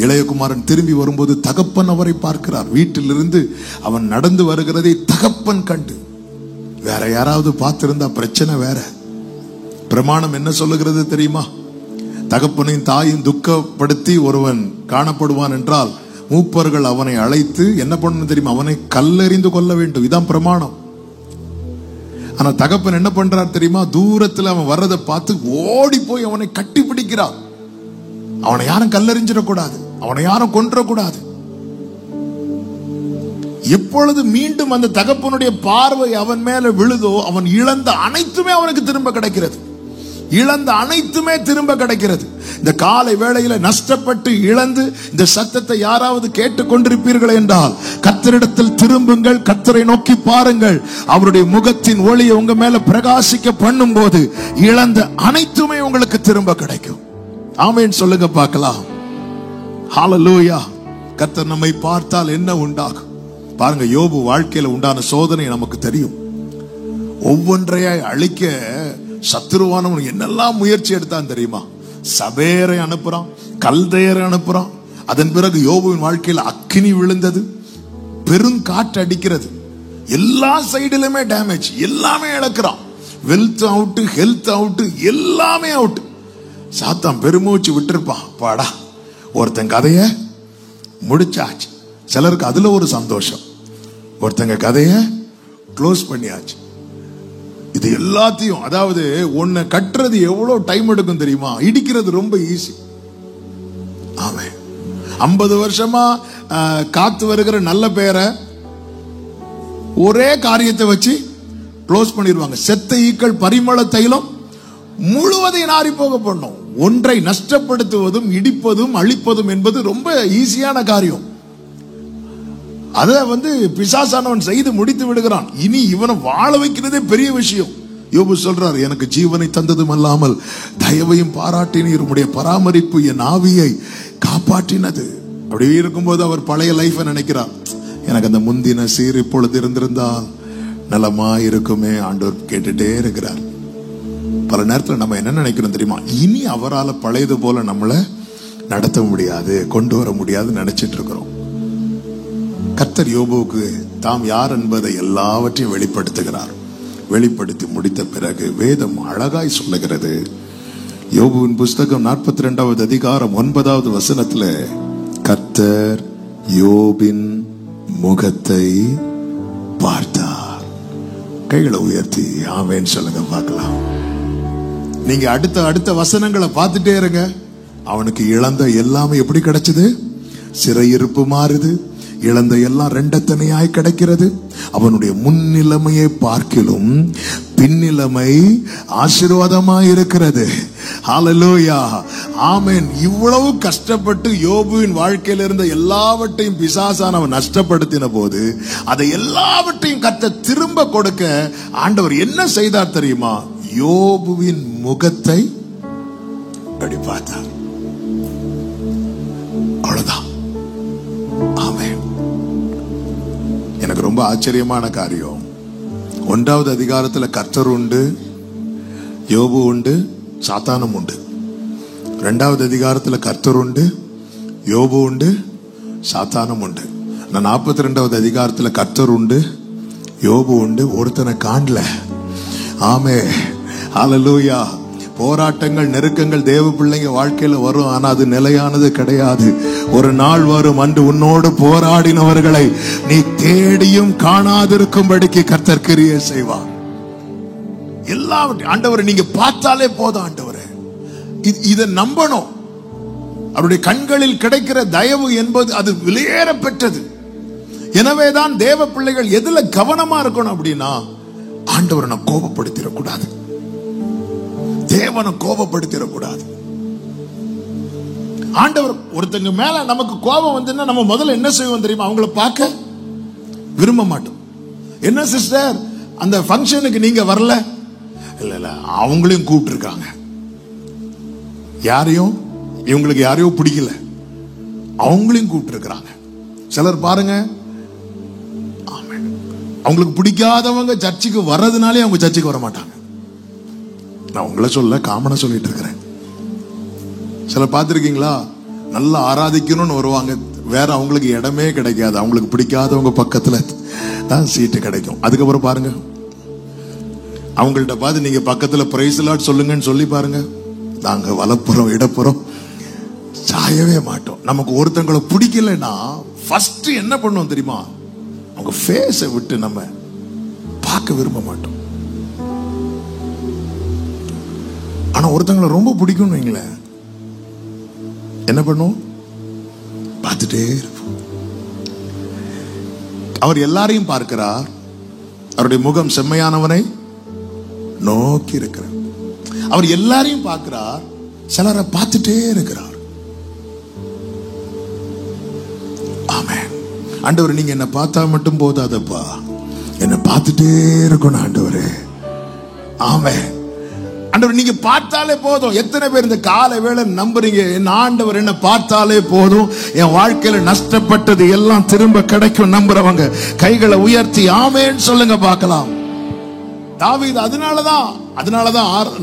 இளையகுமாரன் திரும்பி வரும்போது தகப்பன் அவரை பார்க்கிறார். வீட்டிலிருந்து அவன் நடந்து வருகிறதை தகப்பன் கண்டு, வேற யாராவது பார்த்திருந்தா பிரச்சனை வேற. பிரமாணம் என்ன சொல்லுகிறது தெரியுமா? தகப்பனையும் தாயும் துக்கப்படுத்தி ஒருவன் காணப்படுவான் என்றால் மூப்பர்கள் அவனை அழைத்து என்ன பண்ணணும் தெரியுமா? அவனை கல்லெறிந்து கொள்ள வேண்டும். இதான் பிரமாணம். ஆனா தகப்பன் என்ன பண்றார் தெரியுமா? தூரத்துல அவன் வர்றதை பார்த்து ஓடி போய் அவனை கட்டி பிடிக்கிறார். அவனை யாரும் கல்லெறிஞ்சிடக்கூடாது, அவனை யாரும் கொன்றக்கூடாது. எப்பொழுது மீண்டும் அந்த தகப்பனுடைய பார்வை அவன் மேல விழுதோ, அவன் இழந்த அனைத்துமே அவனுக்கு திரும்ப கிடைக்கிறது. இந்த காலை வேளையில நஷ்டப்பட்டு இழந்து இந்த சத்தத்தை யாராவது கேட்டுக் கொண்டிருப்பீர்கள் என்றால், கர்த்தரிடத்தில் திரும்புங்கள், கர்த்தரை நோக்கி பாருங்கள். அவருடைய முகத்தின் ஒளியை உங்க மேல பிரகாசிக்க பண்ணும் போது இழந்த அனைத்துமே உங்களுக்கு திரும்ப கிடைக்கும். ஆமென் சொல்லுங்க பார்க்கலாம். ஹல்லேலூயா. கர்த்தர் நம்மை பார்த்தால் என்ன உண்டாகும் பாருங்க. யோபு வாழ்க்கையில உண்டான சோதனை நமக்கு தெரியும். ஒவ்வொன்றையாய் அழிக்க சத்துருவானவன் என்னெல்லாம் முயற்சி எடுத்தான் தெரியுமா? சபேரை அனுப்புறான், கல்தையரை அனுப்புறான். அதன் பிறகு யோபுவின் வாழ்க்கையில் அக்கினி விழுந்தது, பெருங்காற்று அடிக்கிறது, எல்லா சைடுலுமே டேமேஜ், எல்லாமே இழக்கிறான். வெல்த் அவுட், ஹெல்த் அவுட், எல்லாமே அவுட். சாத்தான் பெருமூச்சு விட்டுருப்பான். பாடா, ஒருத்தன் கதைய முடிச்சாச்சு. சிலருக்கு அதுல ஒரு சந்தோஷம், ஒருத்தங்க கதைய க்ளோஸ் பண்ணியாச்சு. இது எல்லாத்தையும், அதாவது ஒன்ன கட்டுறது எவ்வளவு டைம் எடுக்கும் தெரியுமா? இடிக்கிறது ரொம்ப ஈஸி. ஆமே, 50 வருஷமா காத்து வருகிற நல்ல பேரை ஒரே காரியத்தை வச்சு க்ளோஸ் பண்ணிடுவாங்க. செத்த ஈக்கள் பரிமள தைலம் முழுவதையும் நாரி போக பண்ணும். ஒன்றை நஷ்டப்படுத்துவதும் இடிப்பதும் அழிப்பதும் என்பது ரொம்ப ஈஸியான காரியம். அதை பிசாசானவன் செய்து முடித்து விடுகிறான். இனி இவனை வாழ வைக்கிறதே பெரிய விஷயம். யோபு சொல்றார், எனக்கு ஜீவனை தந்ததும் அல்லாமல் தயவையும் பாராட்டினீர், உம்முடைய பராமரிப்பு என் ஆவியை காப்பாற்றினது. அப்படி இருக்கும்போது அவர் பழைய லைஃபை நினைக்கிறார். எனக்கு அந்த முந்தின சீர் இப்பொழுது இருந்திருந்தால் நலமா இருக்குமே. ஆண்டவர் கேட்டுட்டே இருக்கிறார். பல நேரத்தில் நம்ம என்ன நினைக்கிறோம் தெரியுமா? இனி அவரால் பழையது போல நம்மளை நடத்த முடியாது, கொண்டு வர முடியாது நினைச்சிட்டு இருக்கிறோம். கர்த்தர் யோபுவுக்கு தாம் யார் என்பதை எல்லாவற்றையும் வெளிப்படுத்துகிறார். வெளிப்படுத்தி முடித்த பிறகு வேதம் அழகாய் சொல்லுகிறது. யோபுவின் புஸ்தகம் 42வது அதிகாரம் 9வது வசனத்துல, கர்த்தர் யோபின் முகத்தை பார்த்தார். கைகளை உயர்த்தி ஆமென் சொல்லுங்க பார்க்கலாம். நீங்க அடுத்த வசனங்களை பார்த்துட்டே இருங்க. அவனுக்கு இழந்த எல்லாமே எப்படி கிடைச்சது? சிறையிருப்பு மாறுது, இழந்த எல்லாம் ரெண்டத்தனையாய் கிடைக்கிறது. அவனுடைய முன்னிலைமையை பார்க்கிலும் பின்னிலைமை ஆசீர்வாதமாய் இருக்கிறது. ஹல்லேலூயா, ஆமென். இவ்வளவு கஷ்டப்பட்டு யோபுவின் வாழ்க்கையில் இருந்த எல்லாவற்றையும் பிசாசானவன் நஷ்டப்படுத்தின போது அதை எல்லாவற்றையும் கர்த்தர் திரும்ப கொடுக்க ஆண்டவர் என்ன செய்தார் தெரியுமா? யோபுவின் முகத்தை அப்படி பார்த்தார். அவ்வளவுதான். ஆமென். எனக்கு ரொம்ப ஆச்சரியமான காரியம், 1வது அதிகாரத்துல கர்த்தர் உண்டு, யோபு உண்டு, சாத்தானும் உண்டு. 2வது அதிகாரத்துல கர்த்தர் உண்டு, யோபு உண்டு, சாத்தானும் உண்டு. நான் 42வது அதிகாரத்துல கர்த்தர் உண்டு, யோபு உண்டு, ஒருத்தனை காணல. ஆமே, ஹல்லேலூயா. போராட்டங்கள், நெருக்கங்கள் தேவ பிள்ளைங்க வாழ்க்கையில வரும். ஆனா அது நிலையானது கிடையாது. ஒரு நாள் வரும், அன்று உன்னோடு போராடினவர்களை நீ தேடியும் காணாதிருக்கும்படிக்கு கர்த்தர் கிரியை செய்வார். எல்லாவற்றையும் ஆண்டவரை நீங்க பார்த்தாலே போதும். ஆண்டவரே, இதை நம்பணும். அவருடைய கண்களில் கிடைக்கிற தயவு என்பது அது விலையேற பெற்றது. எனவேதான் தேவ பிள்ளைகள் எதுல கவனமா இருக்கணும் அப்படின்னா, ஆண்டவரை நான் கோபப்படுத்திடக்கூடாது, தேவனை கோபப்படுத்திடக்கூடாது. ஆண்டவர் ஒருத்தங்க மேல நமக்கு கோபம் வந்துன்னா நம்ம முதல்ல என்ன செய்வோம் தெரியுமா? அவங்கள பார்க்க விரும்ப மாட்டோம். என்ன சிஸ்டர், அந்த ஃபங்க்ஷனுக்கு நீங்க வரல? இல்ல, அவங்களையும் கூப்பிட்டு இருக்காங்க. யாரையும், இவங்களுக்கு யாரையோ பிடிக்கல, அவங்களையும் கூப்பிட்டு இருக்கிறாங்க. சிலர் பாருங்க, அவங்களுக்கு பிடிக்காதவங்க சர்ச்சுக்கு வர்றதுனாலே அவங்க சர்ச்சுக்கு வர மாட்டாங்க. நான் உங்களை சொல்ல காமனா சொல்லிட்டு இருக்கிறேன். சிலர் பார்த்திருக்கீங்களா, நல்லா ஆராதிக்கணும்னு வருவாங்க, வேற அவங்களுக்கு இடமே கிடைக்காது. அவங்களுக்கு பிடிக்காதவங்க பக்கத்துல தான் சீட்டு கிடைக்கும். அதுக்கப்புறம் பாருங்க, அவங்கள்ட்ட பார்த்து நீங்க பக்கத்துல பிரைஸ் லார்ட் சொல்லுங்கன்னு சொல்லி பாருங்க, நாங்க வலப்புறம் இடப்புறம் சாயவே மாட்டோம். நமக்கு ஒருத்தங்களை பிடிக்கலன்னா ஃபர்ஸ்ட் என்ன பண்ணுவோம் தெரியுமா? அவங்க ஃபேஸை விட்டு நம்ம பார்க்க விரும்ப மாட்டோம். ஆனா ஒருத்தங்களை ரொம்ப பிடிக்கும் வைங்களேன், என்ன பண்ணுவோம்? பார்த்துட்டே இருப்போம். அவர் எல்லாரையும் பார்க்கிறார். அவருடைய முகம் செம்மையானவனை நோக்கி இருக்கிறார். அவர் எல்லாரையும் பார்க்கிறார், சிலரை பார்த்துட்டே இருக்கிறார். ஆமென். ஆண்டவர், நீங்க என்ன பார்த்தா மட்டும் போதாதப்பா, என்ன பார்த்துட்டே இருக்கணும் ஆண்டவரே. ஆமென். ஆண்டவர், நீங்க பார்த்தாலே போதும். எத்தனை பேர் இந்த காலை வேளை நம்புறீங்க, என் ஆண்டவர் என்ன பார்த்தாலே போதும், என் வாழ்க்கையில நஷ்டப்பட்டது எல்லாம் திரும்ப கிடைக்கும் நம்புறவங்க கைகளை உயர்த்தி ஆமென் சொல்லுங்க பார்க்கலாம். தாவீது அதனாலதான்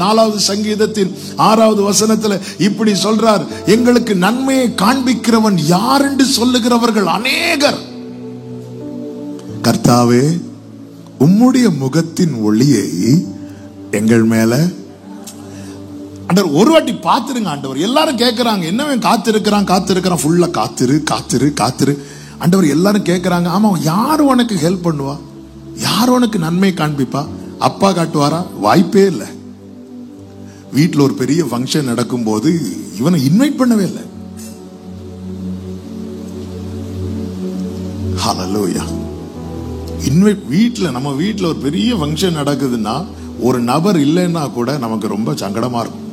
4வது சங்கீதத்தின் 6வது வசனத்துல இப்படி சொல்றார், எங்களுக்கு நன்மையை காண்பிக்கிறவன் யார் என்று சொல்லுகிறவர்கள் அநேகர். கர்த்தாவே, உம்முடைய முகத்தின் ஒளியை எங்கள் மேல. ஆண்டவர், ஒரு வாட்டி பார்த்துருங்க ஆண்டவர். எல்லாரும் கேட்கிறாங்க, என்னவன் காத்திருக்கிறான் ஃபுல்லா காத்திரு. ஆண்டவர் எல்லாரும் கேட்கிறாங்க, ஆமா யார் உனக்கு ஹெல்ப் பண்ணுவா, யார் உனக்கு நன்மை காண்பிப்பா? அப்பா காட்டுவாரா? வாய்ப்பே இல்லை. வீட்டில் ஒரு பெரிய ஃபங்க்ஷன் நடக்கும் போது இவனை இன்வைட் பண்ணவே இல்லை. ஹல்லேலூயா. நம்ம வீட்டில் ஒரு பெரிய ஃபங்க்ஷன் நடக்குதுன்னா ஒரு நபர் இல்லைன்னா கூட நமக்கு ரொம்ப சங்கடமா இருக்கும்.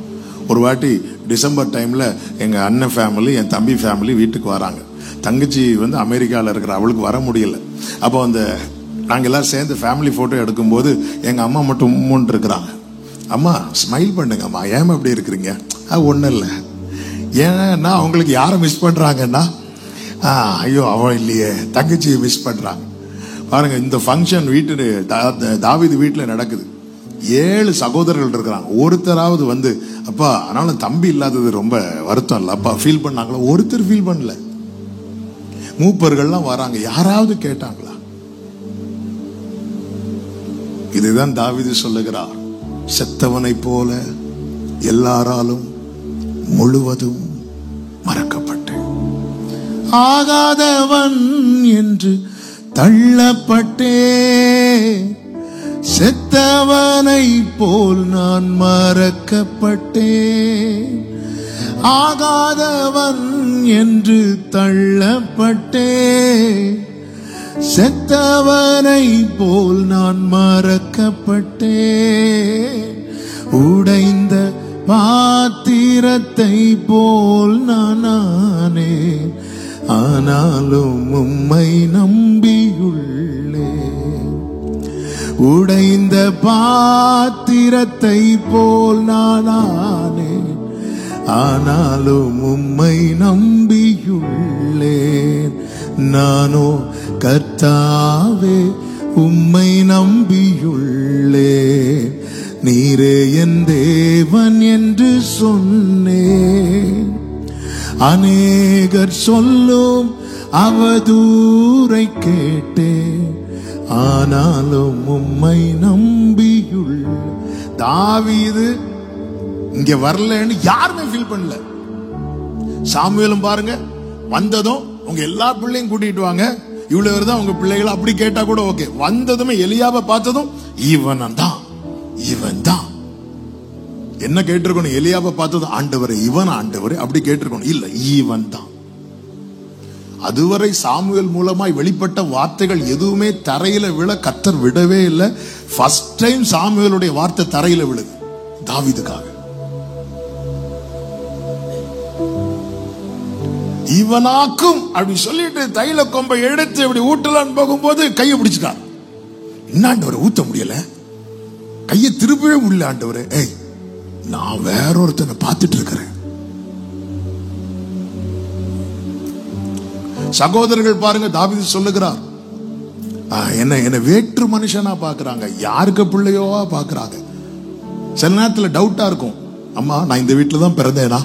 ஒரு வாட்டி டிசம்பர் டைம்ல எங்க அண்ணன் ஃபேமிலி, என் தம்பி ஃபேமிலி வீட்டுக்கு வராங்க. தங்கச்சி அமெரிக்காவில் இருக்கிற, அவளுக்கு வர முடியல. அப்போ நாங்கள் எல்லாரும் சேர்ந்து ஃபேமிலி ஃபோட்டோ எடுக்கும்போது எங்கள் அம்மா மட்டும் உம்முன்னு இருக்கிறாங்க. அம்மா ஸ்மைல் பண்ணுங்க அம்மா, ஏன் அப்படி இருக்கிறீங்க? ஒன்றும் இல்லை. ஏன்னா அவங்களுக்கு யாரை மிஸ் பண்ணுறாங்கன்னா, ஐயோ அவன் இல்லையே, தங்கச்சியை மிஸ் பண்ணுறாங்க. பாருங்க, இந்த ஃபங்க்ஷன் தாவீது வீட்டில் நடக்குது. 7 சகோதரர்கள் இருக்கிறாங்க. ஒருத்தராவது அப்பா அதனால தம்பி இல்லாதது ரொம்ப வருத்தம் இல்லை அப்பா ஃபீல் பண்ணாங்களா? ஒருத்தர் ஃபீல் பண்ணல. மூப்பர்கள்லாம் வராங்க, யாராவது கேட்டாங்களா? இதுதான் தாவீது சொல்லுகிறார், செத்தவனை போல எல்லாராலும் முழுவதும் மறக்கப்பட்டேன், ஆகாதவன் என்று தள்ளப்பட்டேன், செத்தவனை போல் நான் மறக்கப்பட்டேன், ஆகாதவன் என்று தள்ளப்பட்டேன், செத்தவனை போல் நான் மறக்கப்பட்டேன். உடைந்த பாத்திரத்தை போல் நான் ஆனேன். ஆனாலும் உம்மை நம்பியுள்ளேன். உடைந்த பாத்திரத்தை போல் நான் ஆனேன். ஆனாலும் உம்மை நம்பியுள்ளேன். நானோ கர்த்தாவே உம்மை நம்பியுள்ளேன். நீரே என் தேவன் என்று சொன்னேன். அநேகர் சொல்லும் அவதூரை கேட்டேன். ஆனாலும் உம்மை நம்பியுள்ள. தாவீது இங்க வரலன்னு யாருமே ஃபீல் பண்ணல. சாமுவேலும் பாருங்க, வந்ததும் உங்க எல்லா பிள்ளையும் கூட்டிட்டு வாங்க, இவ்வளவு தான் உங்க பிள்ளைகளை அப்படி கேட்டா கூட ஓகே. வந்ததுமே எலியாவை பார்த்ததும் இவன் தான் என்ன கேட்டிருக்கணும்? எலியாவை பார்த்ததும் ஆண்டவரே இவன் ஆண்டவரே அப்படி கேட்டிருக்கணும். இல்ல, இவன் தான். அதுவரை சாமுவேல் மூலமாய் வெளிப்பட்ட வார்த்தைகள் எதுவுமே தரையில விழ கர்த்தர் விடவே இல்லை. ஃபர்ஸ்ட் டைம் சாமுவேலுடைய வார்த்தை தரையில விழுது தாவீதுக்காக. இவனாக்கும் அப்படி சொல்லிட்டு தைல கொம்பை எடுத்து இப்படி ஊட்டலான்னு போகும்போது கையை பிடிச்சிட்டார். என்ன ஆண்டவரை ஊத்த முடியல, கையை திருப்பவே முடியல. ஆண்டவரே, ஏய் நான் வேற ஒருத்தனை பார்த்துட்டு இருக்கிறேன். சகோதரர்கள் பாருங்க, தாவீது சொல்லுகிறார், என்ன வேற்று மனுஷனா பாக்குறாங்க, யாருக்கு பிள்ளையோவா பாக்குறாங்க. சில நேரத்துல டவுட்டா இருக்கும், அம்மா நான் இந்த வீட்டுல தான் பிறந்தேனா,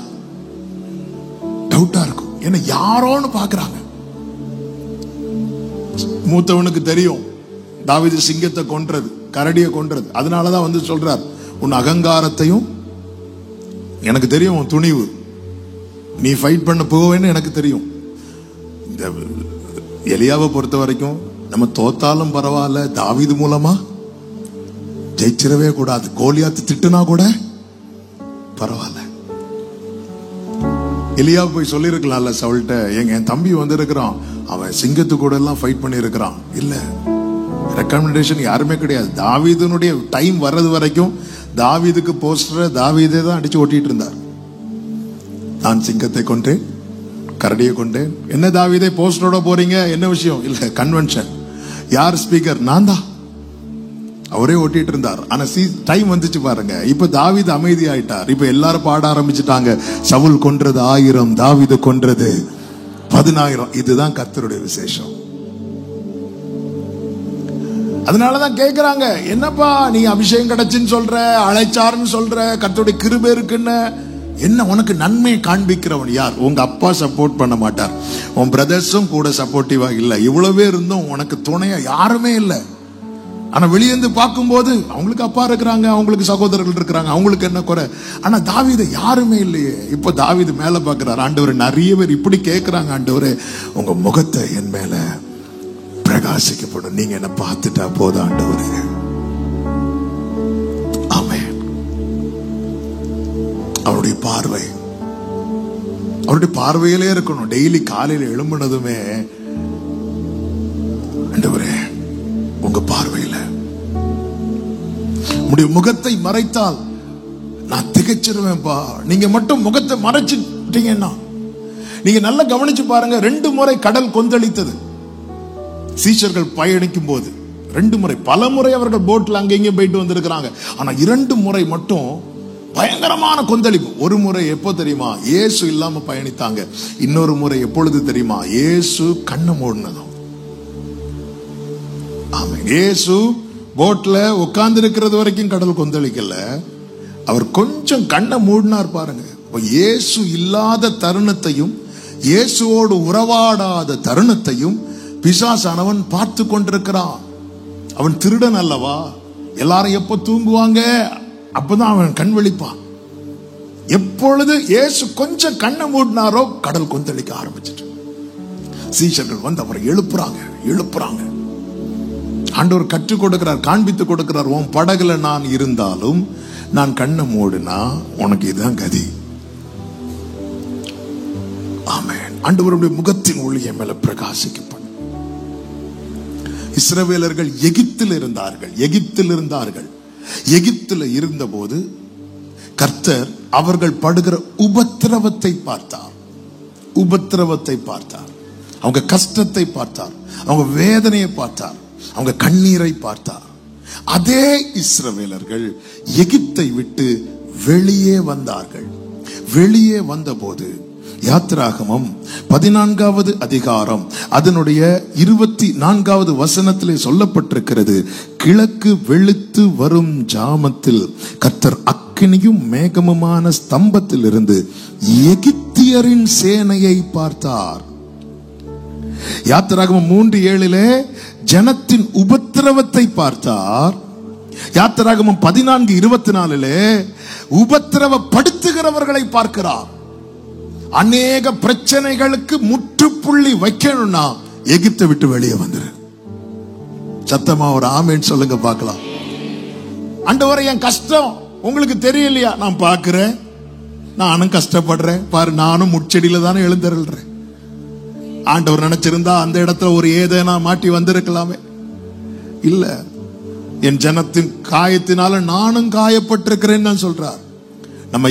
டவுட்டா இருக்கும். என்ன யாரோன்னு பாக்குறாங்க. மூத்தவனுக்கு தெரியும் தாவீது சிங்கத்தை கொன்றது, கரடியை கொன்றது. அதனாலதான் வந்து சொல்றார், உன் அகங்காரத்தையும் எனக்கு தெரியும், உன் துணிவு, நீ ஃபைட் பண்ண போவேன்னு எனக்கு தெரியும். இந்த எலியாவை பொறுத்த வரைக்கும் நம்ம தோத்தாலும் பரவாயில்ல, தாவீது மூலமா ஜெயிச்சிடவே கூடாது. கோலியாத்து திட்டுனா கூட பரவாயில்ல. எலியா போய் சொல்லிருக்கலாம்ல சவுல்ட்ட, என் தம்பி வந்து இருக்கிறான், அவன் சிங்கத்து கூட எல்லாம் ஃபைட் பண்ணி இருக்கிறான். இல்ல, ரெக்கமெண்டேஷன் யாருமே கிடையாது. தாவீதுனுடைய டைம் வர்றது வரைக்கும் தாவீதுக்கு போஸ்டரை தாவீதே தான் அடிச்சு ஓட்டிட்டு இருந்தார். நான் சிங்கத்தை கொண்டேன், கரடியை கொண்டேன். என்ன தாவீதே போஸ்டரோட போறீங்க, என்ன விஷயம்? இல்ல, கன்வென்ஷன். யார் ஸ்பீக்கர்? நான் தான். அவரே ஓட்டிட்டு இருந்தார். ஆனா டைம் வந்துச்சு பாருங்க, இப்ப தாவீது அமைதி ஆயிட்டார். இப்ப எல்லாரும் பாட ஆரம்பிச்சுட்டாங்க, சவுல் கொன்றது 1000, தாவீது கொன்றது 10000. இதுதான் கர்த்தருடைய விசேஷம். அதனாலதான் கேக்குறாங்க, என்னப்பா நீ அபிஷேகம் கிடைச்சுன்னு சொல்ற, அழைச்சாருன்னு சொல்ற, கர்த்தருடைய கிருபை இருக்குன்னு, என்ன உனக்கு நன்மையை காண்பிக்கிறவன் யார்? உங்க அப்பா சப்போர்ட் பண்ண மாட்டார், உன் பிரதர்ஸும் கூட சப்போர்ட்டிவா இல்ல, இவ்வளவே இருந்தும் உனக்கு துணையா யாருமே இல்லை. ஆனா வெளியேந்து பார்க்கும்போது அவங்களுக்கு அப்பா இருக்கிறாங்க, அவங்களுக்கு சகோதரர்கள் இருக்கிறாங்க, அவங்களுக்கு என்ன குறை? ஆனா தாவீது யாருமே இல்லையே. இப்ப தாவீது மேல பாக்குறாரு, ஆண்டவரே நிறைய பேர் இப்படி கேட்கிறாங்க, ஆண்டவரே உங்க முகத்தை என் மேல பிரகாசிக்கப்படும், நீங்க என்ன பார்த்துட்டா போதும் ஆண்டவரே. ஆமென். அவருடைய பார்வையிலே இருக்கணும். டெய்லி காலையில எழும்புனதுமே, ஆண்டவரே உங்க பார்வையில உடைய முகத்தை மறைத்தால் நான் திகைச்சிருவேன்பா. நீங்க மட்டும் முகத்தை மறைச்சிட்டீங்கன்னா, நீங்க நல்லா கவனிச்சு பாருங்க, 2 முறை கடல் கொந்தளித்தது சீஷர்கள் பயணிக்கும் போது. 2 முறை, பல முறை அவர்கள் போட்ல அங்கங்க போயிட்டு வந்திருக்கிறாங்க. ஆனா 2 முறை மட்டும் பயங்கரமான கொந்தளிப்பு. ஒரு முறை எப்போ தெரியுமா? இயேசு இல்லாம பயணித்தாங்க. இன்னொரு முறை எப்பொழுது தெரியுமா? இயேசு கண்ணை மூடினதும். இயேசு போட்ல உட்கார்ந்து இருக்கிறது வரைக்கும் கடல் கொந்தளிக்கல. அவர் கொஞ்சம் கண்ணை மூடினார் பாருங்க. இயேசு இல்லாத தருணத்தையும் இயேசுவோடு உறவாடாத தருணத்தையும் பிசாசானவன் பார்த்து கொண்டிருக்கிறான். அவன் திருடன் அல்லவா? எல்லாரும் எப்ப தூங்குவாங்க அப்பதான் அவன் கண் விழிப்பான். எப்பொழுது இயேசு கொஞ்சம் கண்ணை மூடினாரோ கடல் கொந்தளிக்க ஆரம்பிச்சிட்டு சீஷர்கள் வந்து அவரை எழுப்புறாங்க. ஆண்டவர் கற்றுக் கொடுக்கிறார், காண்பித்து கொடுக்கிறார். உன் படகுல நான் இருந்தாலும் நான் கண்ணை மூடினா உனக்கு இதுதான் கதி. ஆமென். ஆண்டவருடைய முகத்தின் ஒளி என் மேல பிரகாசிக்கப்படும். இஸ்ரவேலர்கள் எகிப்தில் இருந்தார்கள். எகிப்தில் இருந்தபோது கர்த்தர் அவர்கள் படுகிற உபத்திரவத்தை பார்த்தார். அவங்க கஷ்டத்தை பார்த்தார், அவங்க வேதனையை பார்த்தார், அவங்க கண்ணீரை பார்த்தார். அதே இஸ்ரவேலர்கள் எகிப்தை விட்டு வெளியே வந்தார்கள். வெளியே வந்தபோது யாத்திராகமம் 14வது அதிகாரம் அதனுடைய 24வது வசனத்திலே சொல்லப்பட்டிருக்கிறது, கிழக்கு வெளுத்து வரும் ஜாமத்தில் கர்த்தர் அக்கினியும் மேகமுமான ஸ்தம்பத்தில் இருந்து எகிப்தியரின் சேனையை பார்த்தார். யாத்திராகமம் 3:7 ஜனத்தின் உபத்திரவத்தை பார்த்தார். யாத்திராகமம் 14:24 உபத்திரவப்படுத்துகிறவர்களை பார்க்கிறார். அநேக பிரச்சனைகளுக்கு முற்றுப்புள்ளி வைக்கணும்னா எகிப்தை விட்டு வெளியே வந்துரு. சத்தமா ஒரு ஆமேன் சொல்லுங்க பார்க்கலாம். ஆண்டவரே, என் கஷ்டம் உங்களுக்கு தெரியலையா? நான் பார்க்கிறேன், நானும் கஷ்டப்படுறேன் பாரு, நானும் முச்செடியில தானே எழுந்தருள்றேன். ஆண்டவர் நினைச்சிருந்தா அந்த இடத்துல ஒரு ஏதேனா மாட்டி வந்திருக்கலாமே. இல்ல, என் ஜனத்தின் காயத்தினால நானும் காயப்பட்டிருக்கிறேன்னு நான் சொல்றார். நம்ம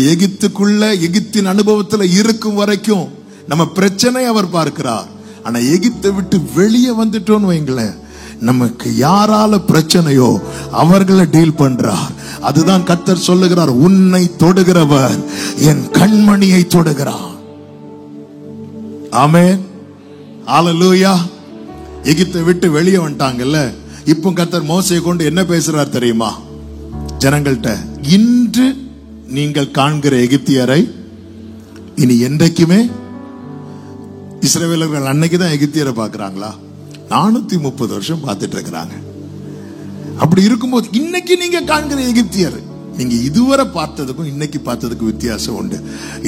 எகிப்தின் அனுபவத்துல இருக்கும் வரைக்கும் நம்ம பிரச்சனை அவர் பார்க்கிறார். ஆனா எகிப்தை விட்டு வெளியே வந்துட்டோம்னு வைங்களேன், நமக்கு யாரால பிரச்சனையோ அவர்களை டீல் பண்றார். அதுதான் கர்த்தர் சொல்லுகிறார், உன்னை தொடுகிறவர் என் கண்மணியை தொடுகிறார். ஆமென், ஹல்லேலூயா. எகிப்தை விட்டு வெளியே வந்துட்டாங்கல்ல, இப்போ கர்த்தர் மோசேயை கொண்டு என்ன பேசுறார் தெரியுமா? ஜனங்கள்ட்ட, இன்று நீங்கள் காண்கிற எகிப்தியரை இனி என்றைக்குமே, இஸ்ரவேலர்கள் அன்னைக்குதான் எகிப்தியரை பார்க்கிறாங்களா? 430 வருஷம் பார்த்துட்டு இருக்கிறாங்க. அப்படி இருக்கும்போது இன்னைக்கு நீங்க காண்கிற எகிப்தியர், நீங்க இதுவரை பார்த்ததுக்கும் இன்னைக்கு பார்த்ததுக்கும் வித்தியாசம் உண்டு.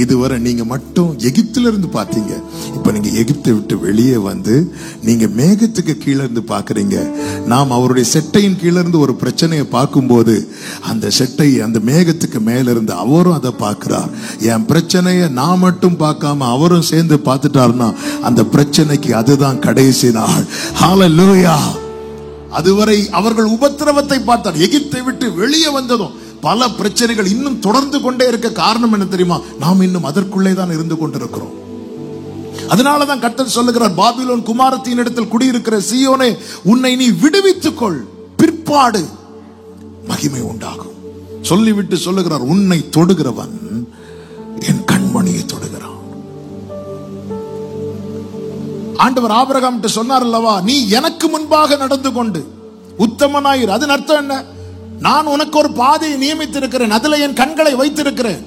இதுவரை நீங்க மட்டும் எகிப்தில இருந்து பார்த்தீங்க, இப்ப நீங்க எகிப்தை விட்டு வெளியே வந்து நீங்க மேகத்துக்கு கீழே இருந்து பாக்குறீங்க. நாம் அவருடைய செட்டையின் கீழே இருந்து ஒரு பிரச்சனையை பார்க்கும்போது அந்த செட்டை அந்த மேகத்துக்கு மேல இருந்து அவரும் அதை பார்க்கிறார். என் பிரச்சனையை நான் மட்டும் பார்க்காம அவரும் சேர்ந்து பார்த்துட்டாருன்னா அந்த பிரச்சனைக்கு அதுதான் கடைசி நாள். ஹல்லேலூயா. அதுவரை அவர்கள் உபத்திரவத்தை பார்த்தார். எகிப்தை விட்டு வெளியே வந்ததும் பல பிரச்சனைகள் இன்னும் தொடர்ந்து கொண்டே இருக்க காரணம் என்ன தெரியுமா? நாம் இன்னும் அதற்குள்ளே தான் இருந்து கொண்டிருக்கிறோம். அதனாலதான் கர்த்தர் சொல்லுகிறார், பாபிலோன் குமாரத்தின் இடத்தில் குடியிருக்கிற சீயோனே, உன்னை நீ விடுவித்துக் கொள், பிற்பாடு மகிமை உண்டாகும். சொல்லிவிட்டு சொல்லுகிறார், உன்னை தொடுகிறவன் என் கண்மணியை தொடுகிறான். ஆண்டவர் ஆபிரகாம் சொன்னார் அல்லவா, நீ எனக்கு முன்பாக நடந்து கொண்டு உத்தமனாயிரு. அதன் அர்த்தம் என்ன? நான் உனக்கு ஒரு பாதையை நியமித்திருக்கிறேன், அதுல என் கண்களை வைத்திருக்கிறேன்.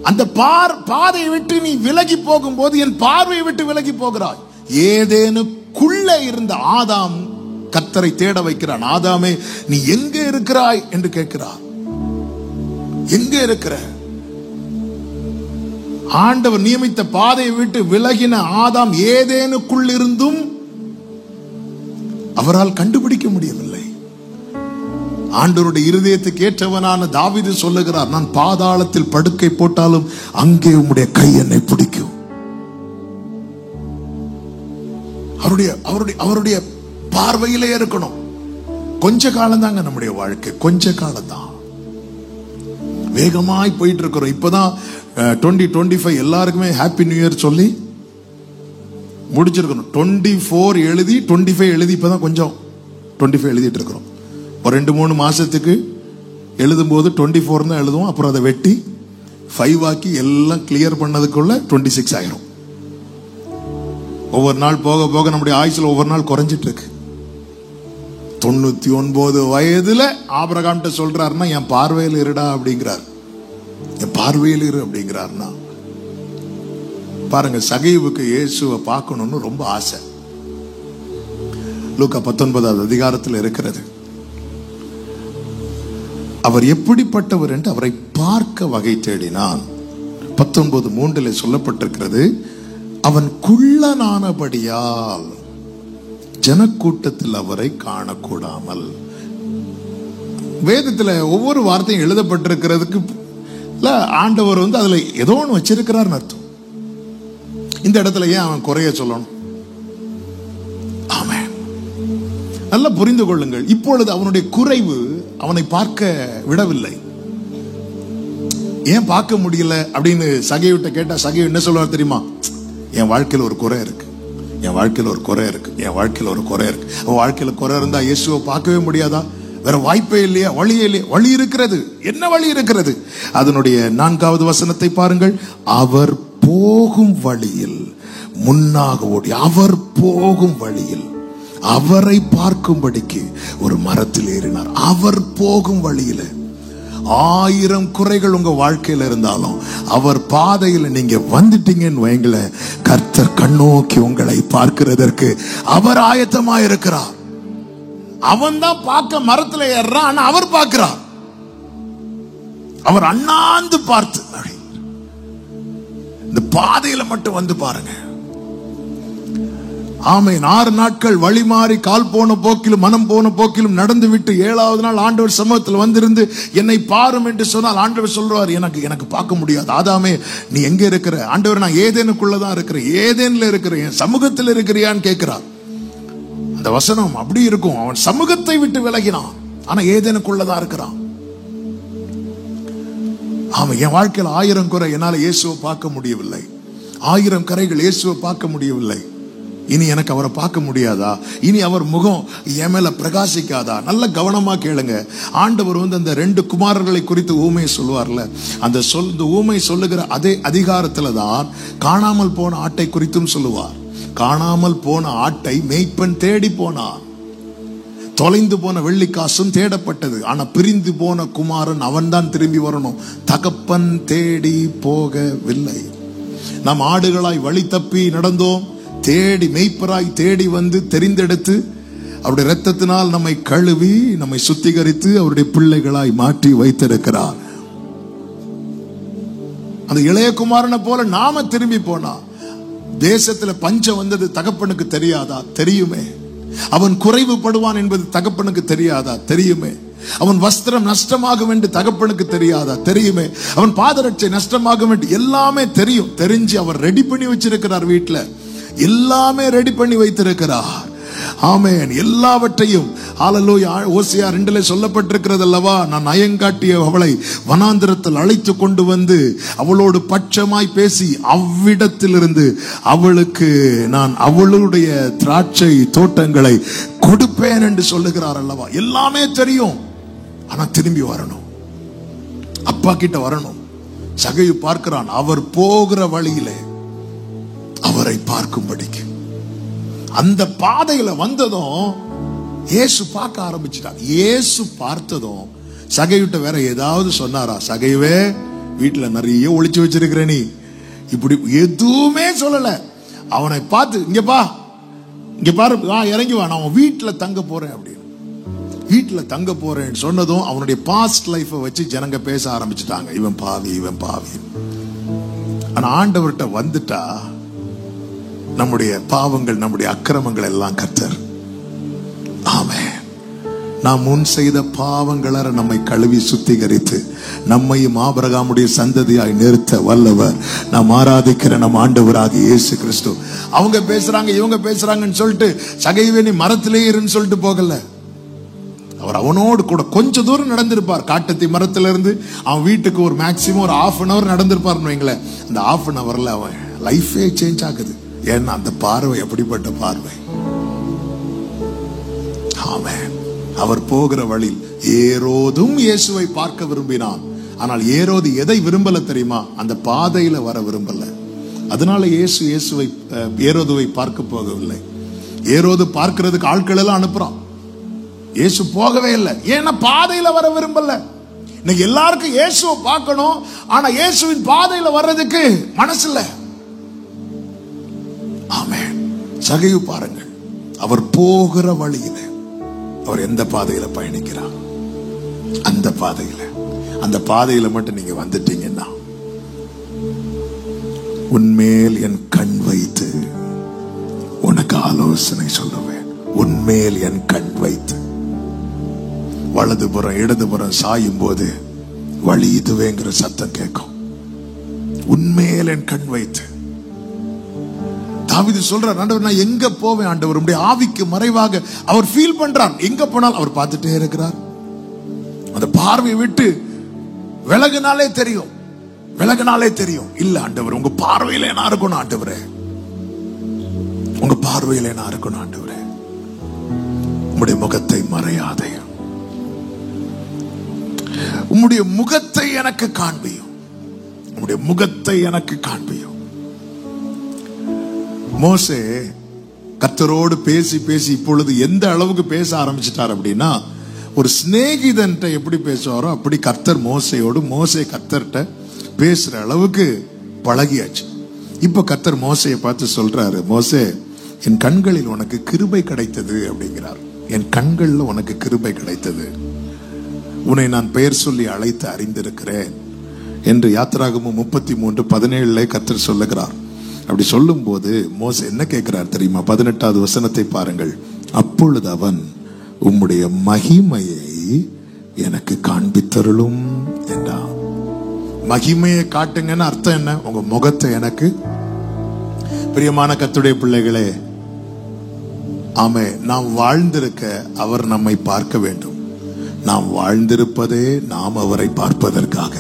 அந்த பாதையை விட்டு நீ விலகி போகும்போது என் பார்வையை விட்டு விலகி போகிறாய். ஏதேனுக்குள்ளே இருந்த ஆதாம் கர்த்தரை தேட வைக்கிறான். ஆதாமே, நீ எங்க இருக்கிறாய் என்று கேட்கிறார். எங்க இருக்கிற? ஆண்டவர் நியமித்த பாதையை விட்டு விலகின ஆதாம் ஏதேனுக்குள் இருந்தும் அவரால் கண்டுபிடிக்க முடியவில்லை. ஆண்டவருடைய இருதயத்துக்கு ஏற்றவனான தாவீது சொல்லுகிறார், நான் பாதாளத்தில் படுக்கை போட்டாலும் அங்கே உம்முடைய கை என்னை பிடிக்கும். அவருடைய பார்வையிலே இருக்கணும். கொஞ்ச காலம் தாங்க நம்முடைய வாழ்க்கை, கொஞ்ச காலம் தான். வேகமாய் போயிட்டு இருக்கிறோம். இப்பதான் 2025 எல்லாருக்குமே ஹாப்பி நியூ இயர் சொல்லி முடிச்சிருக்கணும். 24 எழுதி 25 எழுதி இப்பதான் கொஞ்சம் 25 எழுதிட்டு இருக்கிறோம். ஒரு 2-3 மாசத்துக்கு எழுதும்போது 24 தான் எழுதுவோம். அப்புறம் அதை வெட்டி 5 ஆக்கி எல்லாம் கிளியர் பண்ணதுக்குள்ள 26 ஆயிரும். ஒவ்வொரு நாள் போக போக நம்முடைய ஆயுசுல ஒவ்வொரு நாள் குறைஞ்சிட்டு இருக்கு. 99 வயதுல ஆபிரகாம் சொல்றாருன்னா, என் பார்வையில் இருடா அப்படிங்கிறார். என் பார்வையில் இரு அப்படிங்கிறார்னா பாருங்க, சகைவுக்கு இயேசுவை பார்க்கணும்னு ரொம்ப ஆசை. லூக்கா 19வது அதிகாரத்தில் இருக்கிறது. அவர் எப்படிப்பட்டவர் என்று அவரை பார்க்க வகை தேடினான். 19:3 சொல்லப்பட்டிருக்கிறது, அவன் குள்ளனானபடியால் ஜனக்கூட்டத்தில் அவரை காணக்கூடாமல். வேதத்துல ஒவ்வொரு வார்த்தையும் எழுதப்பட்டிருக்கிறதுக்கு ஆண்டவர் அதுல ஏதோ ஒன்று வச்சிருக்கிறார் அர்த்தம். இந்த இடத்துல ஏன் அவன் குறைய சொல்லணும்? ஆமென். நல்லா புரிந்து கொள்ளுங்கள். இப்பொழுது அவனுடைய குறைவு அவனை பார்க்க விடவில்லை. ஏன் பார்க்க முடியல அப்படின்னு சகைவிட்ட கேட்டா சகை என்ன சொல்லுவார் தெரியுமா? என் வாழ்க்கையில் ஒரு குறை இருக்கு, என் வாழ்க்கையில் ஒரு குறை இருக்கு, என் வாழ்க்கையில் ஒரு குறை இருக்கு. அவன் வாழ்க்கையில் குறை இருந்தா இயேசுவை பார்க்கவே முடியாதா? வேற வாய்ப்பே இல்லையா? வழியே இல்லையா? வழி இருக்கிறது. என்ன வழி இருக்கிறது? அதனுடைய 4வது வசனத்தை பாருங்கள். அவர் போகும் வழியில் முன்னாக ஓடி, அவர் போகும் வழியில் அவரை பார்க்கும்படிக்கு ஒரு மரத்தில் ஏறினார். அவர் போகும் வழியில 1000 குறைகள் உங்க வாழ்க்கையில இருந்தாலும் அவர் பாதையில நீங்க வந்துட்டீங்கன்னு வைங்கள, கர்த்தர் கண்ணோக்கி உங்களை பார்க்கிறதற்கு அவர் ஆயத்தமா இருக்கிறார். அவன் தான் பார்க்க மரத்துல ஏறான், ஆனா அவர் பார்க்கிறார். அவர் அண்ணாந்து பார்த்து இந்த பாதையில மட்டும் வந்து பாருங்க. ஆமென். 6 நாட்கள் வழி மாறி கால் போன போக்கிலும் மனம் போன போக்கிலும் நடந்து விட்டு 7வது நாள் ஆண்டவர் சமூகத்தில் வந்திருந்து என்னை பாரும் என்று சொன்னால் ஆண்டவர் சொல்றார், எனக்கு பார்க்க முடியாது. ஆதாமே நீ எங்க இருக்கிற? ஆண்டவர் நான் ஏதேனுக்குள்ளதான் இருக்கிறேன். ஏதேன்ல இருக்கிறேன், என் சமூகத்தில் இருக்கிறியான்னு கேட்கிறார். அந்த வசனம் அப்படி இருக்கும். அவன் சமூகத்தை விட்டு விலகினான், ஆனா ஏதேனுக்குள்ளதான் இருக்கிறான். ஆமா, என் வாழ்க்கையில் 1000 குறை, என்னால இயேசுவை பார்க்க முடியவில்லை. 1000 கரைகள் இயேசுவை பார்க்க முடியவில்லை. இனி எனக்கு அவரை பார்க்க முடியாதா? இனி அவர் முகம் என் மேல பிரகாசிக்காதா? நல்ல கவனமா கேளுங்க. ஆண்டவர் அந்த 2 குமாரர்களை குறித்து ஊமை சொல்லுவார்ல, அந்த ஊமை சொல்லுகிற அதே அதிகாரத்துல தான் காணாமல் போன ஆட்டை குறித்தும் சொல்லுவார். காணாமல் போன ஆட்டை மேய்ப்பன் தேடி போனான். தொலைந்து போன வெள்ளிக்காசும் தேடப்பட்டது. ஆனா பிரிந்து போன குமாரன் அவன் தான் திரும்பி வரணும். தகப்பன் தேடி போகவில்லை. நாம் ஆடுகளாய் வழி தப்பி நடந்தோம். தேடி மெய்ப்பராய் தேடி வந்து தெரிந்தெடுத்து அவருடைய இரத்தத்தினால் நம்மை கழுவி நம்மை சுத்திகரித்து அவருடைய பிள்ளைகளாய் மாற்றி வைத்திருக்கிறார். அந்த இளைய குமாரனை போல நாம திரும்பி போனா தேசத்துல பஞ்சம் வந்தது தகப்பனுக்கு தெரியாதா? தெரியுமே. அவன் குறைவுபடுவான் என்பது தகப்பனுக்கு தெரியாதா? தெரியுமே. அவன் வஸ்திரம் நஷ்டமாகும் என்று தகப்பனுக்கு தெரியாதா? தெரியுமே. அவன் பாதரட்சை நஷ்டமாகும் என்று எல்லாமே தெரியும். தெரிஞ்சு அவர் ரெடி பண்ணி வச்சிருக்கிறார். வீட்டுல எல்லாமே ரெடி பண்ணி வைத்திருக்கிறார். ஆமென். எல்லாவற்றையும் ஹல்லேலூயா. ஓசியா 2ல சொல்லப்பட்டிருக்கிறது அல்லவா, நான் நயங்காட்டிய அவளை வனாந்திரத்தில் அழைத்து கொண்டு வந்து அவளோடு பட்சமாய் பேசி அவ்விடத்திலிருந்து அவளுக்கு நான் அவளுடைய திராட்சை தோட்டங்களை கொடுப்பேன் என்று சொல்லுகிறார் அல்லவா. எல்லாமே தெரியும், ஆனா திரும்பி வரணும், அப்பா கிட்ட வரணும். சகையு பார்க்கிறான். அவர் போகிற வழியிலே அவரை பார்க்கும்படிக்கு அந்த பாதையில வந்ததும் இயேசு பார்க்க ஆரம்பிச்சிட்டார். இயேசு பார்த்ததும் சகைவிட்ட வேற ஏதாவது சொன்னாரா? சகைவே வீட்டுல நிறைய ஒளிச்சு வச்சிருக்கிற நீ, இப்படி எதுவுமே சொல்லல. அவனை பார்த்து இங்க பாரு, இறங்கி வா, நான் வீட்டுல தங்க போறேன் அப்படின்னு. வீட்டுல தங்க போறேன்னு சொன்னதும் அவனுடைய பாஸ்ட் லைஃபை வச்சு ஜனங்க பேச ஆரம்பிச்சுட்டாங்க. இவன் பாவி, இவன் பாவி. ஆனா ஆண்டவர்கிட்ட வந்துட்டா நம்முடைய பாவங்கள், நம்முடைய அக்கிரமங்கள் எல்லாம் கர்த்தர் ஆமென் நாம் முன் செய்த பாவங்கள நம்மை கழுவி சுத்திகரித்து நம்மையும் ஆபிரகாமுடைய சந்ததியாய் நிறுத்த வல்லவர் நாம் ஆராதிக்கிற நம் ஆண்டவராகிய இயேசு கிறிஸ்து. அவங்க பேசுறாங்க, இவங்க பேசுறாங்கன்னு சொல்லிட்டு சகைவே நீ மரத்திலே இருன்னு சொல்லிட்டு போகல. அவர் அவனோடு கூட கொஞ்ச தூரம் நடந்திருப்பார். காட்டத்தி மரத்துல இருந்து அவன் வீட்டுக்கு ஒரு மேக்சிமம் ஒரு 1/2 hour நடந்திருப்பார்னு வைங்களேன். அந்த 1/2 hourல அவன் லைஃபே சேஞ்ச் ஆகுது. ஏன்னா அந்த பார்வை எப்படிப்பட்ட பார்வை. ஆமென். அவர் போகிற வழியில் ஏரோதும் இயேசுவை பார்க்க விரும்பினான். ஆனால் ஏரோது எதை விரும்பல தெரியுமா? அந்த பாதையில வர விரும்பல. அதனால இயேசுவை ஏரோதுவை பார்க்க போகவில்லை. ஏரோது பார்க்கிறதுக்கு ஆட்கள் எல்லாம் அனுப்புறான். இயேசு போகவே இல்லை. ஏன்னா பாதையில வர விரும்பல. இன்னைக்கு எல்லாருக்கும் இயேசுவை பார்க்கணும், ஆனா இயேசுவின் பாதையில வர்றதுக்கு மனசு இல்ல. ஆமென். சகையு பாருங்கள், அவர் போகிற வழியில அவர் எந்த பாதையில பயணிக்கிறார், அந்த பாதையில மட்டும் நீங்க வந்துட்டீங்கன்னா உன்மேல் என் கண் வைத்து உனக்கு ஆலோசனை சொல்லுவேன். உன்மேல் என் கண் வைத்து வலதுபுறம் இடதுபுறம் சாயும் போது வழி இதுவேங்கிற சத்தம் கேட்கும். உன்மேல் என் கண் வைத்து தாவீது சொல்றார், ஆண்டவர் நான் எங்க போவேன் ஆண்டவர், உம்முடைய ஆவிக்கு மறைவாக. அவர் ஃபீல் பண்றார், எங்க போனால் அவர் பார்த்துட்டே இருக்கிறார். அந்த பார்வையை விட்டு விலகுனாலே தெரியும், விலகுனாலே தெரியும். இல்ல ஆண்டவர், உங்க பார்வையில என்ன இருக்கணும் ஆண்டவரே, உங்க பார்வையில என்ன இருக்கணும் ஆண்டவரே, உம்முடைய முகத்தை மறையாதே, உம்முடைய முகத்தை எனக்கு காண்பியும், உம்முடைய முகத்தை எனக்கு காண்பியும். மோசே கர்த்தரோடு பேசி பேசி இப்பொழுது எந்த அளவுக்கு பேச ஆரம்பிச்சிட்டார் அப்படின்னா, ஒரு சிநேகிதன்ட்ட எப்படி பேசுவாரோ அப்படி கர்த்தர் மோசையோடு, மோசே கர்த்தர்ட்ட பேசுற அளவுக்கு பழகியாச்சு. இப்ப கர்த்தர் மோசையை பார்த்து சொல்றாரு, மோசே என் கண்களில் உனக்கு கிருபை கிடைத்தது அப்படிங்கிறார். என் கண்கள்ல உனக்கு கிருபை கிடைத்தது, உன்னை நான் பெயர் சொல்லி அழைத்து அறிந்திருக்கிறேன் என்று யாத்திராகமம் 33:17 கர்த்தர் சொல்லுகிறார். அப்படி சொல்லும் போது மோசே என்ன கேட்கிறார் தெரியுமா? 18வது வசனத்தை பாருங்கள். அப்பொழுது அவன், உம்முடைய மகிமையை எனக்கு காண்பித்தருளும் என்றான். மகிமையை காட்டுங்கன்னு அர்த்தம் என்ன? உங்க முகத்தை எனக்கு. பிரியமான கர்த்தருடைய பிள்ளைகளே, ஆமே, நாம் வாழ்ந்திருக்க அவர் நம்மை பார்க்க வேண்டும். நாம் வாழ்ந்திருப்பதே நாம் அவரை பார்ப்பதற்காக.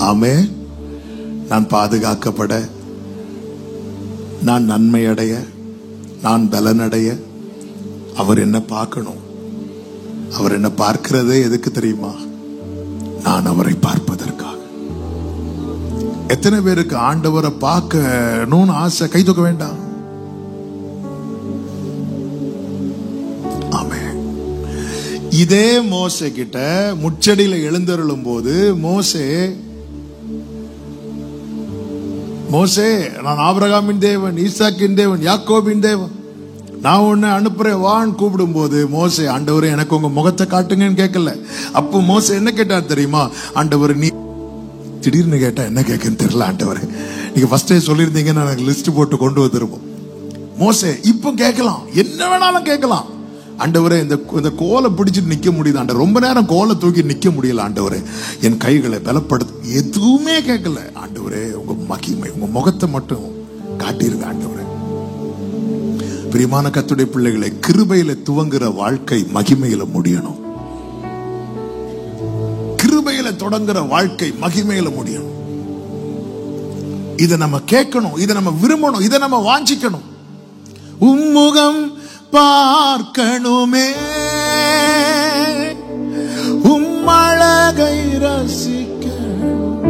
ஆமே, நான் பாதுகாக்கப்பட, நான் நன்மை அடைய, நான் பலனடைய அவர் என்ன பார்க்கணும். அவர் என்ன பார்க்கிறதே எதுக்கு தெரியுமா? நான் அவரை பார்ப்பதற்காக. எத்தனை பேருக்கு ஆண்டவரை பார்க்கணும்னு ஆசை? கை தூக்க வேண்டாம். ஆமே, இதே மோசே கிட்ட முச்சடியில எழுந்தருளும் போது மோசே நான் ஆபிரகாமின் தேவன், ஈசாக்கின் தேவன், யாக்கோபின் தேவன், நான் உன்னை அனுப்புறேன் வான்னு கூப்பிடும் போது மோசே, ஆண்டவரே எனக்கு உங்க முகத்தை காட்டுங்கன்னு கேட்கல. அப்போ மோசே என்ன கேட்டார் தெரியுமா? ஆண்டவர் நீ திடீர்னு கேட்டா என்ன கேட்கன்னு தெரியல ஆண்டவரே, நீங்க ஃபர்ஸ்டே சொல்லியிருந்தீங்கன்னு எனக்கு லிஸ்ட் போட்டு கொண்டு வந்துருவோம். மோசே இப்போ கேட்கலாம், என்ன வேணாலும் கேட்கலாம். ஆண்டவரே இந்த கோலை பிடிச்சிட்டு நிக்க முடியுது ஆண்டவர், ரொம்ப நேரம் கோலை தூக்கி நிக்க முடியல ஆண்டவரே, என் கைகளை பலப்படுத்த, எதுவுமே கேட்கல ஆண்டவரே. உங்க மகிமை, உங்க முகத்தை மட்டும் காட்டிருங்க ஆண்டவரே. பிரியமான கர்த்தருடைய பிள்ளைகளை, கிருபையில துவங்குற வாழ்க்கை மகிமையில முடியணும். கிருபையில தொடங்குற வாழ்க்கை மகிமையில முடியணும். இதை நம்ம கேட்கணும், இதை நம்ம விரும்பணும், இதை நம்ம வாஞ்சிக்கணும். உம்முகம் பார்க்கணுமே, உம்மழகை ரசிக்கணும்.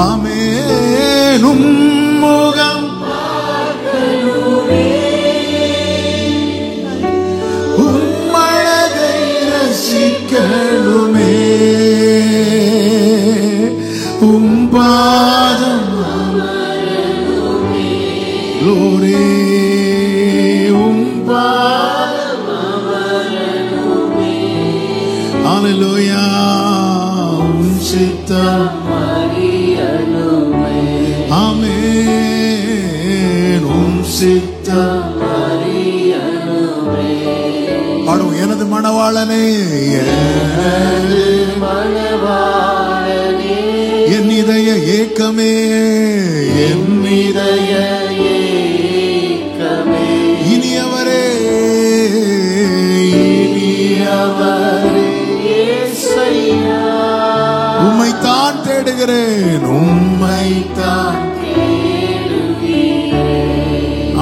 ஆமென். உம்முகம் பார்க்கணுமே, உம்மழகை ரசிக்கணுமே, உம்பாதம் லோரே, ஹalleluya. சித்தம் அறியணுமே, ஆமென். சித்தம் அறியணுமே. பாடுவோம். எனது மணவாளனே, எனது மணவாளனே, என் இதய ஏக்கமே, என் இதய ஏக்கமே, இனியவரே, இனியவரே இயேசுயா, உம்மைத்தான் தேடுகிறேன், உம்மைத்தான் தேடுகிறேன்.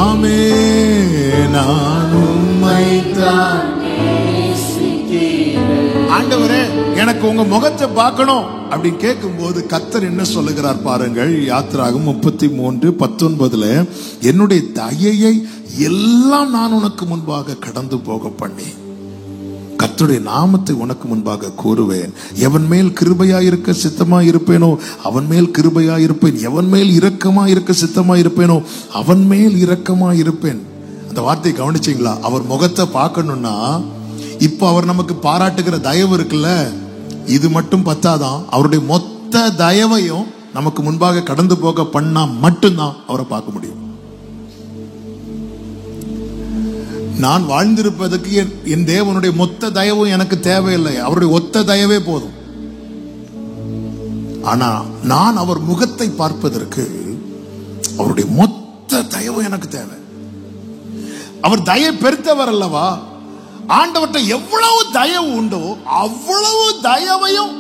ஆமென். நான் உம்மைத்தான் நேசிக்கிறேன். ஆண்டவரே எனக்கு உங்க முகத்தை பார்க்கணும் அப்படின்னு கேட்கும் போது கர்த்தர் என்ன சொல்லுகிறார் பாருங்கள். யாத்திராகமம் 33:19 என்னுடைய தயையை எல்லாம் நான் உனக்கு முன்பாக கடந்து போக பண்ணி கர்த்தருடைய நாமத்தை உனக்கு முன்பாக கூறுவேன். எவன் மேல் கிருபையா இருக்க சித்தமா இருப்பேனோ அவன் மேல் கிருபையா இருப்பேன், எவன் மேல் இரக்கமா இருக்க சித்தமா இருப்பேனோ அவன் மேல் இரக்கமா இருப்பேன். அந்த வார்த்தையை கவனிச்சீங்களா? அவர் முகத்தை பார்க்கணும்னா இப்ப அவர் நமக்கு பாராட்டுகிற தயவு இருக்குல்ல, இது மட்டும் பத்தாதான், அவருடைய மொத்த தயவையும் நமக்கு முன்பாக கடந்து போக பண்ணா மட்டும்தான் அவரை பார்க்க முடியும். நான் வாழ்ந்திருப்பதற்கு என் தேவனுடைய மொத்த தயவும் எனக்கு தேவையில்லை, அவருடைய ஒத்த தயவே போதும். ஆனா நான் அவர் முகத்தை பார்ப்பதற்கு அவருடைய மொத்த தயவு எனக்கு தேவை. அவர் தயை பெருத்தவர் அல்லவா? ஆண்டவர்கிட்ட எவ்வளவு தயவு உண்டோ அவ்வளவு தயவையும்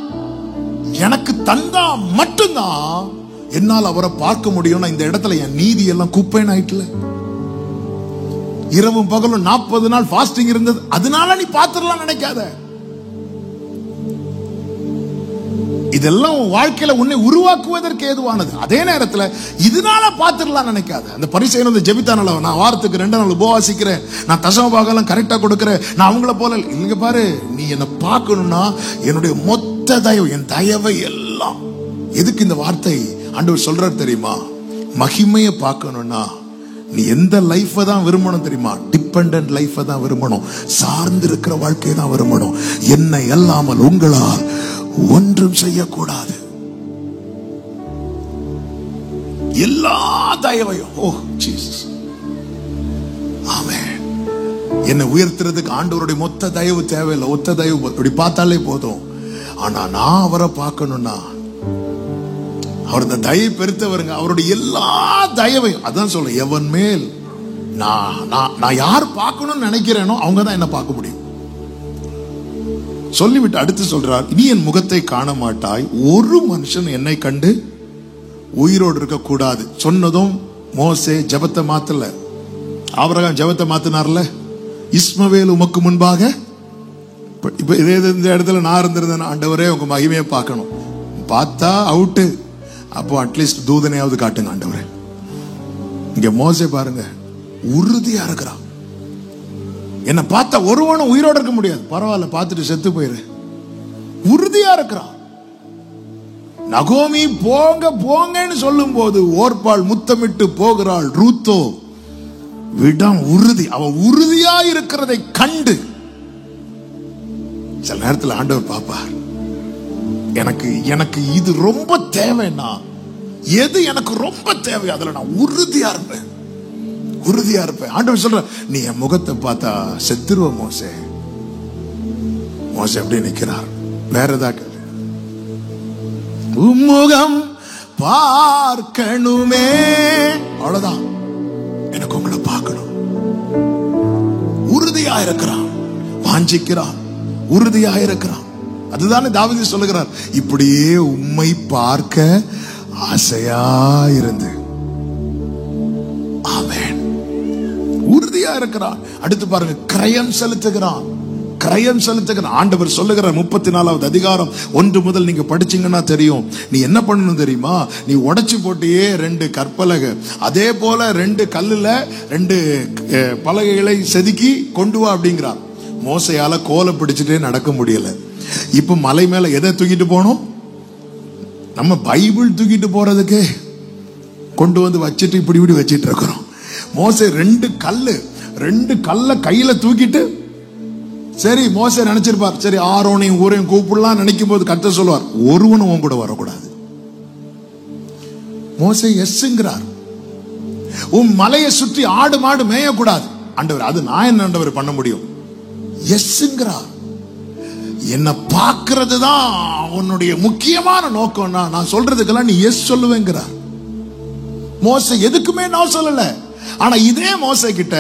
எனக்கு தந்தா மட்டும்தான் என்னால் அவரை பார்க்க முடியும். இந்த இடத்துல என் நீதி எல்லாம் குப்பைன்னு ஆயிட்டுல. இரவும் பகலும் 40 நாள் ஃபாஸ்டிங் இருந்தது, அதனால நீ பாத்துடலாம் நினைக்காத. இதெல்லாம் உன் வாழ்க்கையில உன்னை உருவாக்குவதற்கு ஏதுவானது. அதே நேரத்துல இதனால பாத்துடலாம் நினைக்காத. அந்த பரிசேயன் வந்து ஜெபித்தானல, நான் வாரத்துக்கு 2 நாள் உபவாசிக்கிறேன், நான் தசம பாகம்லாம் கரெக்டா கொடுக்கிறேன், நான் அவங்கள போல இல்லைங்க. பாரு, நீ என்ன பார்க்கணும்னா என்னுடைய மொத்த தயவு, என் தயவை எல்லாம். எதுக்கு இந்த வார்த்தை ஆண்டவர் சொல்றாரு தெரியுமா? மகிமையை பார்க்கணும்னா நீ எந்த லைஃப் தான் விரும்பணும் தெரியுமா? டிபெண்டன்ட் லைஃப் தான் விரும்பணும், சார்ந்து இருக்கிற வாழ்க்கையை தான் விரும்பணும். என்னை அல்லாமல் உங்களால் ஒன்றும் செய்யக்கூடாது. எல்லா தயவையும், ஓ ஜீசஸ், ஆமென். என்னை உயர்த்துறதுக்கு ஆண்டவருடைய மொத்த தயவு தேவையில்லை, ஒத்த தயவு அப்படி பார்த்தாலே போதும். ஆனா நான் அவரை பார்க்கணும்னா, அவர் இந்த தயவு பெருத்தவருங்க, அவருடைய எல்லா தயவையும். அதான் சொல்ல, எவன் மேல் நான் யார் பார்க்கணும்னு நினைக்கிறேனோ அவங்க தான் என்ன பார்க்க முடியும். சொல்லிவிட்டு அடுத்து சொல்றார், நீ என் முகத்தை காண மாட்டாய், ஒரு மனுஷன் என்னை கண்டு உயிரோடு இருக்க கூடாது. சொன்னதும் மோசே ஜெபத்தை மாத்தல, ஆபிரகாம் ஜெபத்தை மாத்தினார்ல. இஸ்மவேல் உமக்கு முன்பாக, இப்ப இதே இந்த இடத்துல நான் இருந்திருந்தேன், ஆண்டவரே உங்க மகிமையை பார்க்கணும், பார்த்தா அவுட்டு, அப்போ அட்லீஸ்ட் தூதனையாவது காட்டுங்க ஆண்டவரே. இங்க மோசே பாருங்க, உறுதியா இருக்கிறான். என்ன பார்த்தா ஒருவனும் உயிரோடு இருக்க முடியாது, பரவாயில்ல பார்த்துட்டு செத்து போயிரு, உறுதியா இருக்கிறான். நகோமி போங்க போங்கன்னு சொல்லும் போது ஓர்பாள் முத்தமிட்டு போகிறாள், ரூத்தோ விடம் உறுதி. அவ உறுதியா இருக்கிறதை கண்டு சில நேரத்தில் ஆண்டவர் பாப்பார், எனக்கு இது ரொம்ப தேவைன்னா, எது எனக்கு ரொம்ப தேவை அதுல நான் உறுதியா இருப்பேன், உறுதியா இருப்பேன். ஆண்டவர் சொல்ற, நீ என் முகத்தை பார்த்தா செத்துருவ மோசே. மோசே அப்படியே நிக்கிறார். வேற ஏதாவது உம்முகம் பார்க்கணுமே, அவ்வளவுதான், எனக்கு உங்களை பார்க்கணும். உறுதியா இருக்கிறான், வாஞ்சிக்கிறான், உறுதியா இருக்கிறான். அதுதானே தாவீது சொல்லுகிறார், இப்படியே உம்மை பார்க்க ஆசையா இருந்து. ஆமென். உறுதியா இருக்கிறான். அடுத்து பாருங்க, கிரயம் செலுத்துகிறான், கிரயம் செலுத்துகிறான். ஆண்டவர் சொல்லுகிறார் 34வது அதிகாரம் 1 முதல் நீங்க படிச்சீங்கன்னா தெரியும். நீ என்ன பண்ணணும் தெரியுமா? நீ உடைச்சு போட்டியே 2 கற்பலகை, அதே போல 2 கல்லுல 2 பலகைகளை செதுக்கி கொண்டு வா அப்படிங்கிறார். மோசையால கோலை பிடிச்சிட்டே நடக்க முடியல. இப்ப மலை மேல எதை தூக்கிட்டு போனோம்? நம்ம பைபிள் தூக்கிட்டு போறதுக்கு கொண்டு வந்து வச்சுட்டு இப்படி வச்சிட்டு இருக்கிறோம். மோசே 2 கல்ல கையில தூக்கிட்டு, சரி மோசே நினைச்சிருப்பார், சரி ஆரோனையும் ஊரையும் கூப்பிடலாம் நினைக்கும் போது கர்த்தர் சொல்லுவார், ஒருவனும் உன் கூட வரக்கூடாது. மோசே எஸ்ங்கிறார். உன் மலையை சுற்றி ஆடு மாடு மேயக்கூடாது. ஆண்டவர், அது நான் என்ன ஆண்டவர் பண்ண முடியும்? எஸ்ங்கிறார். என்ன பார்க்கிறது தான் உன்னுடைய முக்கியமான நோக்கம்னா நான் சொல்றதுக்கெல்லாம் நீ எஸ் சொல்லுவேங்கிறார். மோசே எதுக்குமே நான் சொல்லல. ஆனா இதே மோசே கிட்ட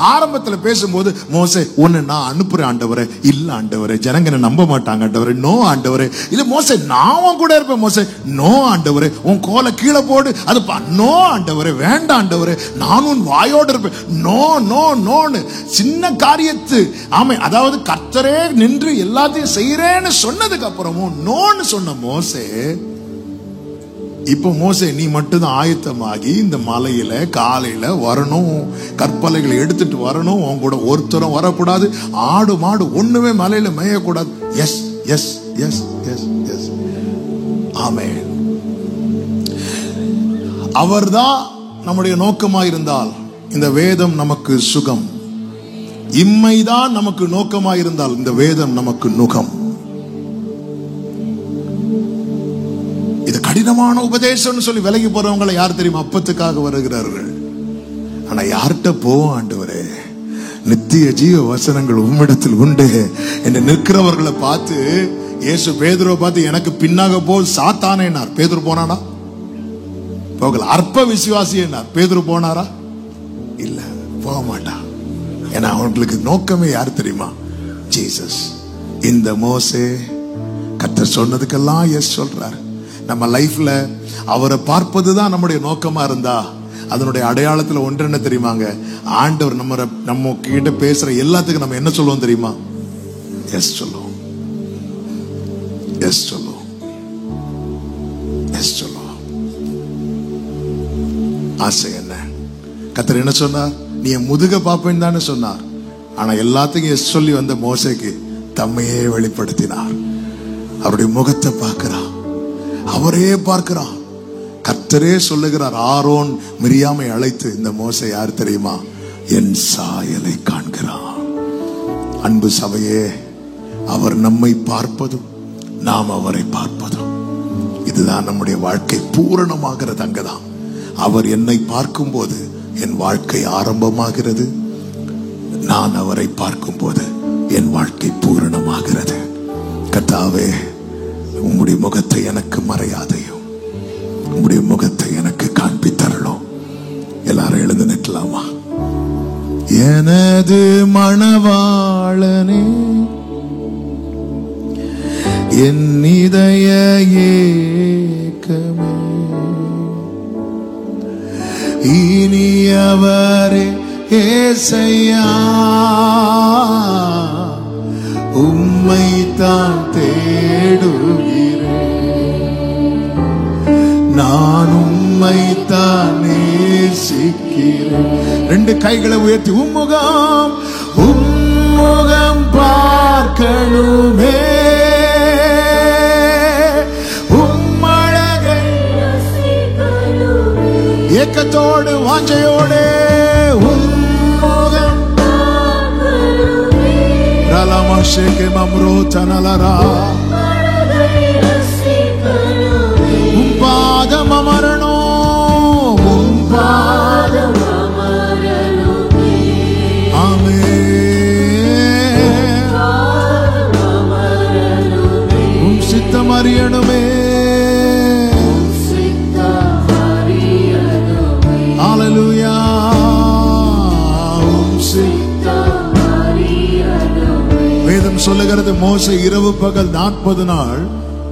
ஆரம்பத்துல பேசும்போது, மோசே உன்னை நான் அனுப்புறேன் ஆண்டவரே. இல்ல ஆண்டவரே, ஜனங்க என்ன நம்ப மாட்டாங்க ஆண்டவரே. நோ ஆண்டவரே. இல்ல மோசே, நான் உன் கூட இருப்பேன் மோசே. நோ ஆண்டவரே. உன் கோலை கீழே போடு. அது நோ ஆண்டவரே, வேண்டாம் ஆண்டவரே, நான் உன் வாயோடு இருப்பேன். நோ நோ நோன்னு சின்ன காரியத்து. ஆமை, அதாவது கர்த்தரே நின்று எல்லாத்தையும் செய்யறேன்னு சொன்னதுக்கு அப்புறமும் நோன்னு சொன்ன மோசே, இப்ப மோசே நீ மட்டும்தான் ஆயத்தமாகி இந்த மலையில காலையில வரணும், கற்பலைகளை எடுத்துட்டு வரணும், உன் கூட ஒருத்தரும் வரக்கூடாது, ஆடு மாடு ஒண்ணுமே மலையில மேயக்கூடாது. Yes yes yes yes yes. ஆமென். அவர்தான் நம்முடைய நோக்கமாயிருந்தால் இந்த வேதம் நமக்கு சுகம். இம்மைதான் நமக்கு நோக்கமாயிருந்தால் இந்த வேதம் நமக்கு நுகம். இது கடினமான உபதேசம் சொல்லி விலகி போறவங்களை யார் தெரியுமா? அப்பத்துக்காக வருகிறார்கள். ஆனா யார்கிட்ட போவோம்? ஆண்டவரே, நித்திய ஜீவ வசனங்கள் உம்மிடத்தில் உண்டு என்று நிற்கிறவர்களை பார்த்து இயேசு பேதுருவை பார்த்து, எனக்கு பின்னாக போ சாத்தானேனார். பேதுரு போனானா? போகல. அற்ப விசுவாசி என்ன பேதுரு போனாரா? இல்ல, போக மாட்டான். ஏன்னா அவங்களுக்கு நோக்கமே யார் தெரியுமா? ஜீசஸ். இந்த மோசே கர்த்தர் சொன்னதுக்கெல்லாம் எஸ் சொல்றார். நம்ம லைஃப்ல அவரை பார்ப்பதுதான் நம்முடைய நோக்கமா இருந்தா அதனுடைய அடையாளத்துல ஒன்று என்ன தெரியுமாங்க? ஆண்டவர் நம்ம கிட்ட பேசுற எல்லாத்துக்கும் நம்ம என்ன சொல்லுவோம் தெரியுமா? எஸ் சொல்லுவோம், எஸ் சொல்லுவோம், எஸ் சொல்லுவோம். ஆசை என்ன? கர்த்தர் என்ன சொன்னார்? நீ என் முதுக பாப்பேன்னு தானே சொன்னார். ஆனா எல்லாத்துக்கும் எஸ் சொல்லி வந்த மோசேக்கு தம்மையே வெளிப்படுத்தினார். அவருடைய முகத்தை பார்க்கிறான், அவரே பார்க்கிறான். கர்த்தரே சொல்லுகிறார், ஆரோன் மிரியாமை அழைத்து, இந்த மோசே யார் தெரியுமா? என் சாயலை காண்கிறான். அன்பு சபையே, அவர் நம்மை பார்ப்பதும் நாம் அவரை பார்ப்பதும், இதுதான் நம்முடைய வாழ்க்கை பூரணமாகிறது. அங்கதான் அவர் என்னை பார்க்கும் போது என் வாழ்க்கை ஆரம்பமாகிறது. நான் அவரை பார்க்கும் போது என் வாழ்க்கை பூரணமாகிறது. கர்த்தாவே, உம்முடைய முகத்தை எனக்கு மறையாதையும் உம்முடைய முகத்தை எனக்கு காண்பித்தரலும். எல்லாரும் எழுந்து நிற்கலாமா? எனது மணவாளனே, என் இதய ஏக்கமே, இனியவரே ஏசையா, உம்மை தான் தேடுகிறேன், நான் உம்மை தான் நேசிக்கிறேன். ரெண்டு கைகளை உயர்த்தி உம்முகம் பார்க்கணுமே, உம்மழகை ஏக்கத்தோடு வாஞ்சையோடு உம்முகம் ரலமஷேகே மம்ரோ தனலரா, உம் பாதம் அமரணும், உம் பாதம் அமரணுமே, ஆமென், உம் சித்தம் அறியணுமே, ஹல்லேலூயா, உம் சித்தம் அறியணுமே. வேதம் சொல்லுகிறது, மோசே இரவு பகல் 40 நாள்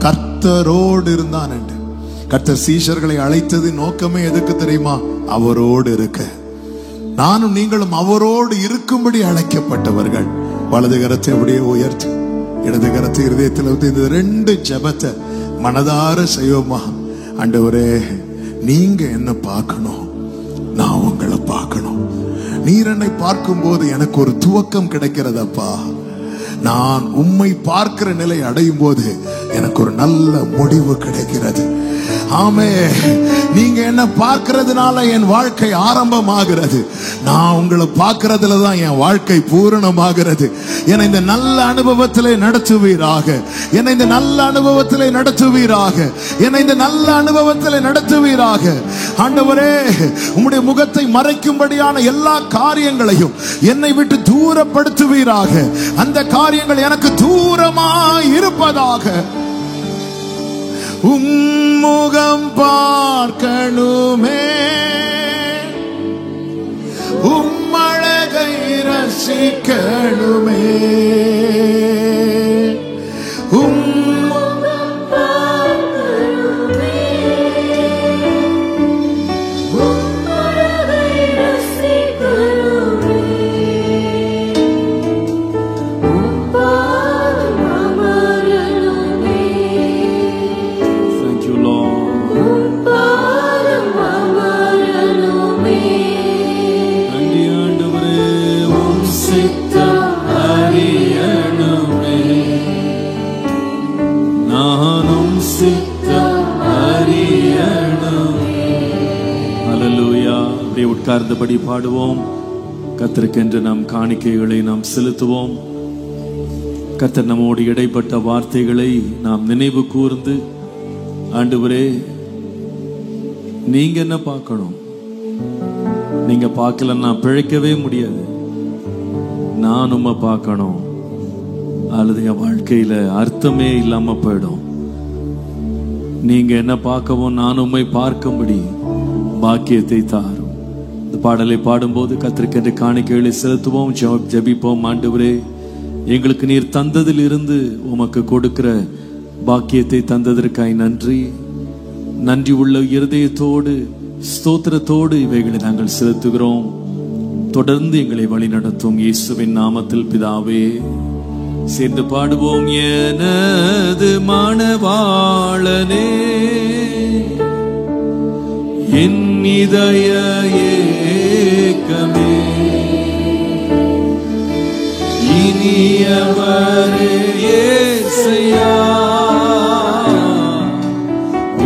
கர்த்தரோடு இருந்தான் என்று. கர்த்தர் சீஷர்களை அழைத்தது நோக்கமே எதுக்கு தெரியுமா? அவரோடு இருக்க. நானும் நீங்களும் அவரோடு இருக்கும்படி அழைக்கப்பட்டவர்கள். வலது கரத்தை அப்படியே உயர்த்தி இடது கரத்தை இருதயத்தில் ஊற்றி இந்த 2 ஜெபத்தை மனதார செய்வோமா? ஆண்டவரே, நீங்க என்ன பார்க்கணும், நான் உங்களை பார்க்கணும். நீர் என்னை பார்க்கும் போது எனக்கு ஒரு துவக்கம் கிடைக்கிறதப்பா. நான் உம்மை பார்க்கிற நிலை அடையும் போது எனக்கு ஒரு நல்ல முடிவு கிடைக்கிறது. ஆமே, நீங்க என்ன பார்க்கிறதுனால என் வாழ்க்கை ஆரம்பமாகிறது. நான் உங்களை பார்க்கிறதுல தான் என் வாழ்க்கை பூரணமாகிறது. என்னை இந்த நல்ல அனுபவத்திலே நடத்துவீராக, என்னை இந்த நல்ல அனுபவத்திலே நடத்துவீராக, என்னை இந்த நல்ல அனுபவத்திலே நடத்துவீராக. ஆண்டவரே, உம்முடைய முகத்தை மறைக்கும்படியான எல்லா காரியங்களையும் என்னை விட்டு தூரப்படுத்துவீராக. அந்த காரியங்கள் எனக்கு தூரமாய் இருப்பதாக. உம்முகம் பார்க்கணுமே, உம்மழகை ரசிக்கணுமே, உம்முகம் பார்க்கணுமே, உம்மழகை ரசிக்கணுமே, உம்பாதம் அமரணுமே. Thank you, Lord. உம்பாதம் அமரணுமே. நன்றி ஆண்டவரே, உம் சித்தம் அறியணுமே, நானும் சித்தம் அறியணுமே. ஹல்லேலூயா. அப்படியே உட்கார்ந்தபடி பாடுவோம். கர்த்தருக்கென்று நாம் காணிக்கைகளை நாம் செலுத்துவோம். கர்த்தர் நம்மோடு இடைப்பட்ட வார்த்தைகளை நாம் நினைவு கூர்ந்து, ஆண்டவரே, நீங்க என்ன பார்க்கணும், நீங்க பார்க்கலன்னா பிழைக்கவே முடியாது. நான் உம்மை பார்க்கணும், அல்லது என் வாழ்க்கையில அர்த்தமே இல்லாம போயிடும். நீங்க என்ன பார்க்கவும் நான் உம்மை பார்க்கும்படி பாக்கியத்தை தாரும். இந்த பாடலை பாடும்போது கர்த்தருக்கென்று காணிக்கைகளை செலுத்துவோம், ஜெபிப்போம். ஆண்டவரே, எங்களுக்கு நீர் தந்ததில் இருந்து உமக்கு கொடுக்கிற பாக்கியத்தை தந்ததற்காய் நன்றி. நன்றி உள்ள இருதயத்தோடு ஸ்தோத்திரத்தோடு இவைகளை நாங்கள் செலுத்துகிறோம். தொடர்ந்து எங்களை வழி நடத்தும் இயேசுவின் நாமத்தில் பிதாவே. சேர்ந்து பாடுவோம். எனது மணவாளனே, என் இதய ஏக்கமே, இனியவரே இயேசையா,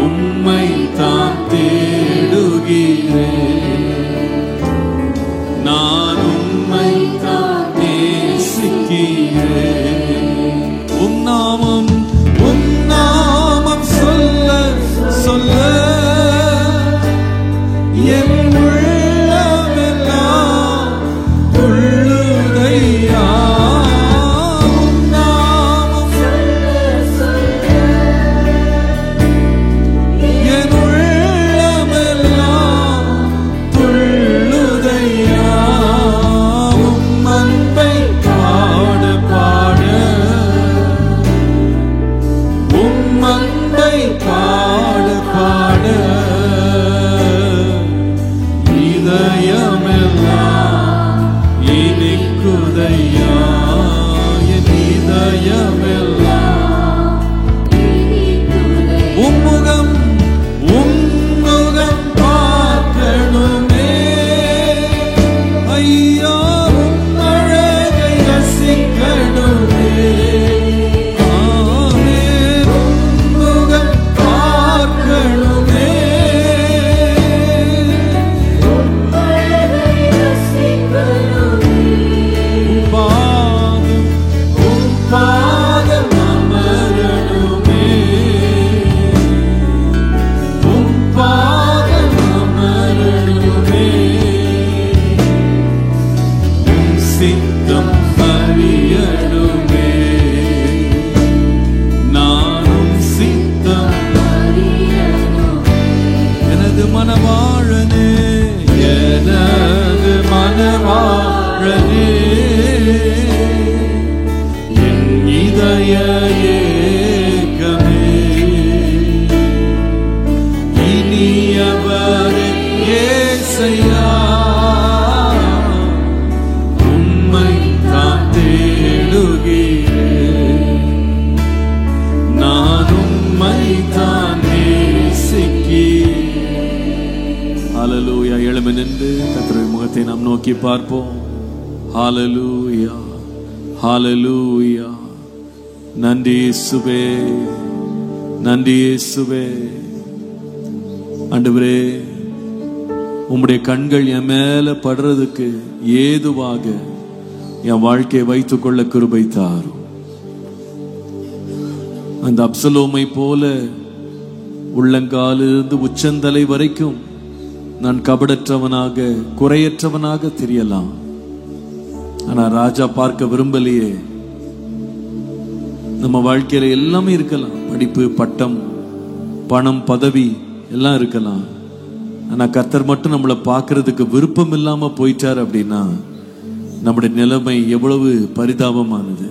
உம்மை தான் தேடுகிறேன், நான் உம்மை தான் நேசிக்கிறேன். உம் நாமம் சொல்ல சொல்ல என் உள்ளமெல்லாம் துள்ளுதையா. உம் நாமம் சொல்ல சொல்ல என் உள்ளமெல்லாம் துள்ளுதையா. உம் அன்பை பாட பாட, உம் அன்பை பாட பாட இதயமெல்லாம் இனிக்குதையா. என் இதயமெல்லாம் உம்முகம் உம்முகம் பார்க்கணுமே. ஐயா, உம் அழகை ரசிக்கணுமே. ஆமென். உம்முகம் பார்க்கணுமே. பாதம் அமரணுமே. உம் பாதம் அமரணுமே. உம் சித்தம் அறியணுமே. நானும் சித்தம் அறியணுமே. எனது மணவாளனே, எனது மணவாளனே, இதய ஏக்கமே, இனியவரே இயேசையா, உம்மை தான் தேடுகிறேன், நான் உம்மை தான் நேசிக்கிறேன். ஹல்லேலூயா. எழும்பி நின்று கர்த்தருடைய முகத்தை நாம் நோக்கி பார்ப்போம். ஹல்லேலூயா, ஹல்லேலூயா. நன்றி இயேசுவே, நன்றி இயேசுவே. ஆண்டவரே, உம்முடைய கண்கள் என் மேல படுறதுக்கு ஏதுவாக என் வாழ்க்கையை வைத்துக் கொள்ள கிருபை தாரும். அந்த அப்சலோமை போல உள்ளங்காலிலிருந்து உச்சந்தலை வரைக்கும் நான் கபடற்றவனாக குறையற்றவனாக தெரியலாம். ஆனா ராஜா பார்க்க விரும்பலையே. நம்ம வாழ்க்கையில எல்லாமே இருக்கலாம், படிப்பு, பட்டம், பணம், பதவி எல்லாம் இருக்கலாம். ஆனா கர்த்தர் மட்டும் நம்மளை பார்க்கறதுக்கு விருப்பம் இல்லாம போயிட்டார் அப்படின்னா நம்முடைய நிலைமை எவ்வளவு பரிதாபமானது.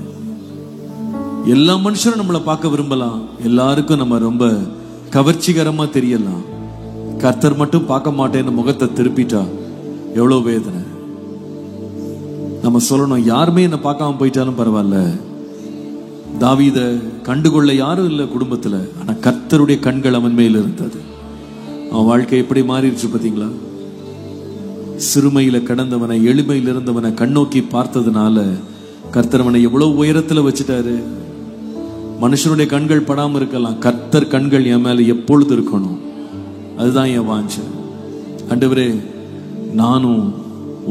எல்லா மனுஷரும் நம்மளை பார்க்க விரும்பலாம், எல்லாருக்கும் நம்ம ரொம்ப கவர்ச்சிகரமா தெரியலாம். கர்த்தர் மட்டும் பார்க்க மாட்டேன்னு முகத்தை திருப்பிட்டா எவ்வளவு வேதனை. நம்ம சொல்லணும், யாருமே என்ன பார்க்காம போயிட்டாலும் பரவாயில்ல, தாவீத கண்டுகொள்ள யாரும் இல்லை குடும்பத்துல, ஆனா கர்த்தருடைய கண்கள் அவன் மேல் இருந்தது. அவன் வாழ்க்கை எப்படி மாறிடுச்சு பாத்தீங்களா? சிறுமையில கடந்தவனை, எளிமையில் இருந்தவனை கண்ணோக்கி பார்த்ததுனால கர்த்தர் எவ்வளவு உயரத்துல வச்சுட்டாரு. மனுஷனுடைய கண்கள் படாம இருக்கலாம், கர்த்தர் கண்கள் என் மேல எப்பொழுது இருக்கணும். அதுதான் என் வாஞ்சை. ஆண்டவரே, நானும்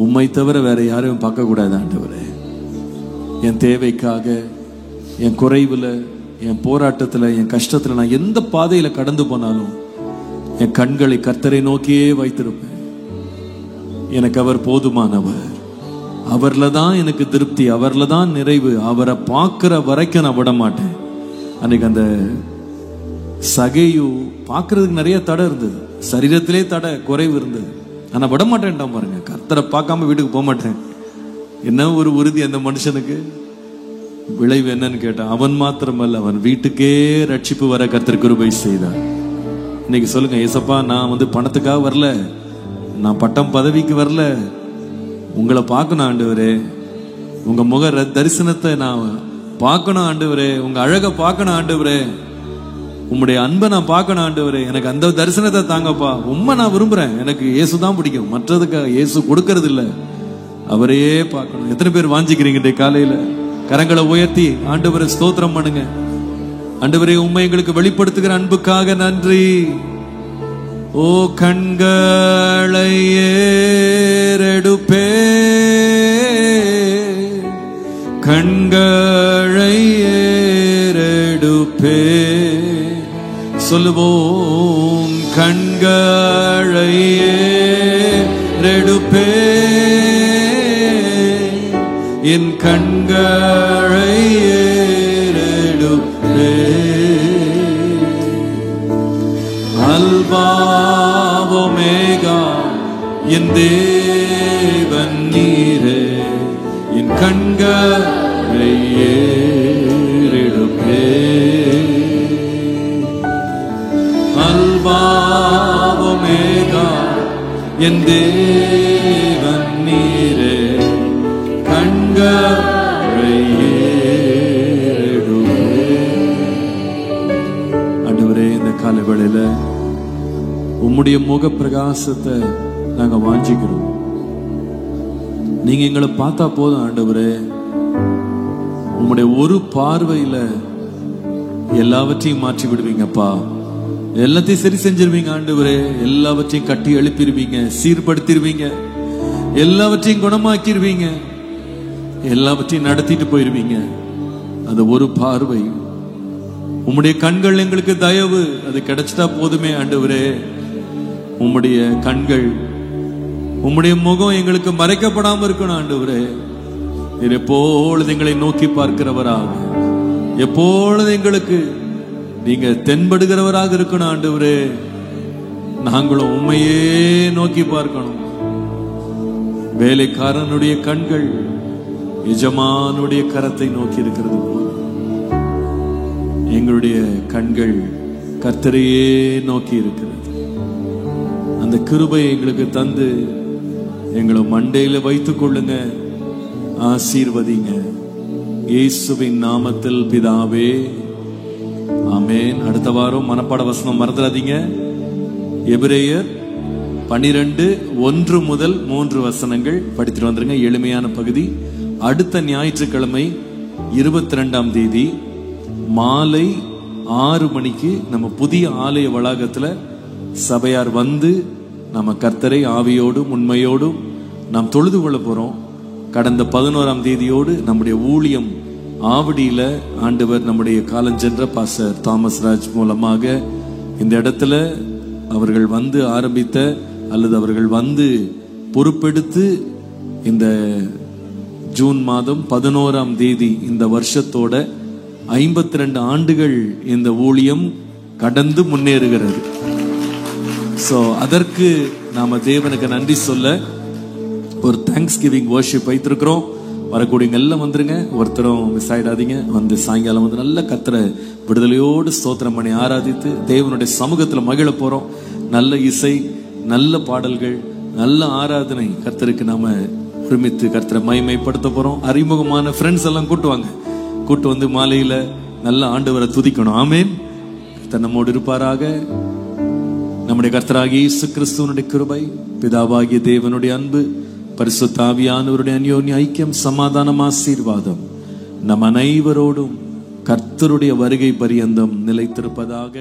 உம்மை தவிர வேற யாரையும் பார்க்க கூடாது. ஆண்டவரே, என் தேவைக்காக, என் குறைவுல, என் போராட்டத்துல, என் கஷ்டத்துல நான் எந்த பாதையில கடந்து போனாலும் என் கண்களை கர்த்தரை நோக்கியே வைத்திருப்பேன். எனக்கு அவர் போதுமானவர், அவர்ல தான் எனக்கு திருப்தி, அவர்ல தான் நிறைவு. அவரை பார்க்கிற வரைக்கும் நான் விட மாட்டேன். அன்னைக்கு அந்த சகேயு பார்க்கறதுக்கு நிறைய தடை இருந்தது. சரீரத்திலே தடை குறைவு இருந்தது. ஆனா விட மாட்டேன்ட்டான் பாருங்க. கர்த்தரை பார்க்காம வீட்டுக்கு போக மாட்டேன். என்ன ஒரு உறுதி அந்த மனுஷனுக்கு. விளைவு என்னன்னு கேட்டான். அவன் மாத்திரமல்ல, அவன் வீட்டுக்கே ரட்சிப்பு வர கர்த்தர் கிருபை செய்தார். இன்னைக்கு சொல்லுங்க, ஏசப்பா நான் பணத்துக்காக வரல, நான் பட்டம் பதவிக்கு வரல, உங்களை பார்க்கணும் ஆண்டவரே, உங்க முக தரிசனத்தை நான் பார்க்கணும் ஆண்டவரே, உங்க அழகை பார்க்கணும் ஆண்டவரே, உம்முடைய அன்பை நான் பார்க்கணும் ஆண்டவரே, எனக்கு அந்த தரிசனத்தை தாங்கப்பா, உண்மை நான் விரும்புறேன், எனக்கு இயேசு தான் பிடிக்கும், மற்றதுக்காக இயேசு கொடுக்கறது இல்லை, அவரையே பார்க்கணும். எத்தனை பேர் வாஞ்சிக்கிறீங்க காலையில? கரங்களை உயர்த்தி ஆண்டவரை ஸ்தோத்திரம் பண்ணுங்க. ஆண்டவரே, உண்மை எங்களுக்கு வெளிப்படுத்துகிற அன்புக்காக நன்றி. ஓ கண்களை ஏறெடுப்பே, கண்களை ஏறெடுப்பே, சொல்லுவோம் கண்களை ஏறெடுப்பே, என் கண்களை ஏறெடுப்பே, அல்வா ஒமேகா என் தேவன் நீரே, என் கண்களை ஏறெடுப்பே, அல்வா ஒமேகா என் தேவன் நீரே, கண்களை ஏறெடுப்பே. ஆண்டவரே, இந்த கால வேளையில உம்முடைய முக பிரகாசத்தை நாங்க வாஞ்சிக்கிறோம். நீங்க எங்களை பார்த்தா போதும் ஆண்டவரே, உம்முடைய ஒரு பார்வையில எல்லாவற்றையும் மாற்றி விடுவீங்கப்பா, எல்லாத்தையும் சரி செஞ்சிருவீங்க ஆண்டவரே, எல்லாவற்றையும் கட்டி எழுப்பிடுவீங்க, சீர்படுத்திடுவீங்க, எல்லாவற்றையும் குணமாக்கிடுவீங்க, எல்லாவற்றையும் நடத்திட்டு போயிருவீங்க. அந்த ஒரு பார்வை, உம்முடைய கண்கள் எங்களுக்கு தயவு, அது கிடைச்சிட்டா போதுமே ஆண்டவரே. உம்முடைய கண்கள், உம்முடைய முகம் எங்களுக்கு மறைக்கப்படாம இருக்கணும் ஆண்டவரே. நீர் எப்பொழுது எங்களை நோக்கி பார்க்கிறவராக, எப்பொழுது எங்களுக்கு நீங்க தென்படுகிறவராக இருக்கணும் ஆண்டவரே. நாங்களும் உண்மையே நோக்கி பார்க்கணும். வேலைக்காரனுடைய கண்கள் எஜமானுடைய கரத்தை நோக்கி இருக்கிறது போல எங்களுடைய கண்கள் கர்த்தரையே நோக்கி இருக்கிறது. அந்த கிருபை எங்களுக்கு தந்து எங்களை மண்டையில வைத்துக் கொள்ளுங்க, ஆசீர்வதிங்க. இயேசுவின் நாமத்தில் பிதாவே, ஆமென். அடுத்த வாரம் மனப்பாட வசனம் மறந்துடாதீங்க. எபிரேயர் 12:1 முதல் 3 வசனங்கள் படித்துட்டு வந்துருங்க. எளிமையான பகுதி. அடுத்த ஞாயிற்றுக்கிழமை 22ஆம் தேதி மாலை 6 மணிக்கு நம்ம புதிய ஆலய வளாகத்துல சபையார் வந்து நம்ம கர்த்தரை ஆவியோடும் உண்மையோடும் நாம் தொழுது கொள்ள போறோம். கடந்த 11ஆம் தேதியோடு நம்முடைய ஊழியம் ஆவடியில ஆண்டவர் நம்முடைய காலஞ்சென்ற பாஸ்டர் தாமஸ் ராஜ் மூலமாக இந்த இடத்துல அவர்கள் வந்து ஆரம்பித்த அல்லது அவர்கள் வந்து பொறுப்பெடுத்து இந்த ஜூன் மாதம் 11ஆம் தேதி இந்த வருஷத்தோட 52 ஆண்டுகள் இந்த ஊழியம் கடந்து முன்னேறுகிறது. சோ அதற்கு நாம தேவனுக்கு நன்றி சொல்ல ஒரு தேங்க்ஸ் கிவிங் வர்ஷிப் வைத்திருக்கிறோம். வரக்கூடியவங்க எல்லாம் வந்துருங்க, ஒருத்தரும் மிஸ் ஆயிடாதீங்க. வந்து சாயங்காலம் வந்து நல்ல கர்த்தரை விடுதலையோடு ஸ்தோத்திரம் பண்ணி ஆராதித்து தேவனுடைய சமூகத்துல மகிழ போறோம். நல்ல இசை, நல்ல பாடல்கள், நல்ல ஆராதனை கர்த்தருக்கு நாம ஒருமித்து கர்த்தரை மகிமைப்படுத்த போறோம். அறிமுகமான ஃப்ரெண்ட்ஸ் எல்லாம் கூட்டுவாங்க, கூட்டு வந்து மாலையில நல்ல ஆண்டவரை துதிக்கணும். ஆமென். கர்த்தர் நம்மோடு இருப்பாராக. நம்முடைய கர்த்தராகிய இயேசு கிறிஸ்துவினுடைய கிருபை, பிதாவாகிய தேவனுடைய அன்பு, பரிசுத்த ஆவியானவருடைய அன்யோன்ய ஐக்கியம், சமாதானம், ஆசீர்வாதம் நம் அனைவரோடும் கர்த்தருடைய வருகை பரியந்தம் நிலைத்திருப்பதாக.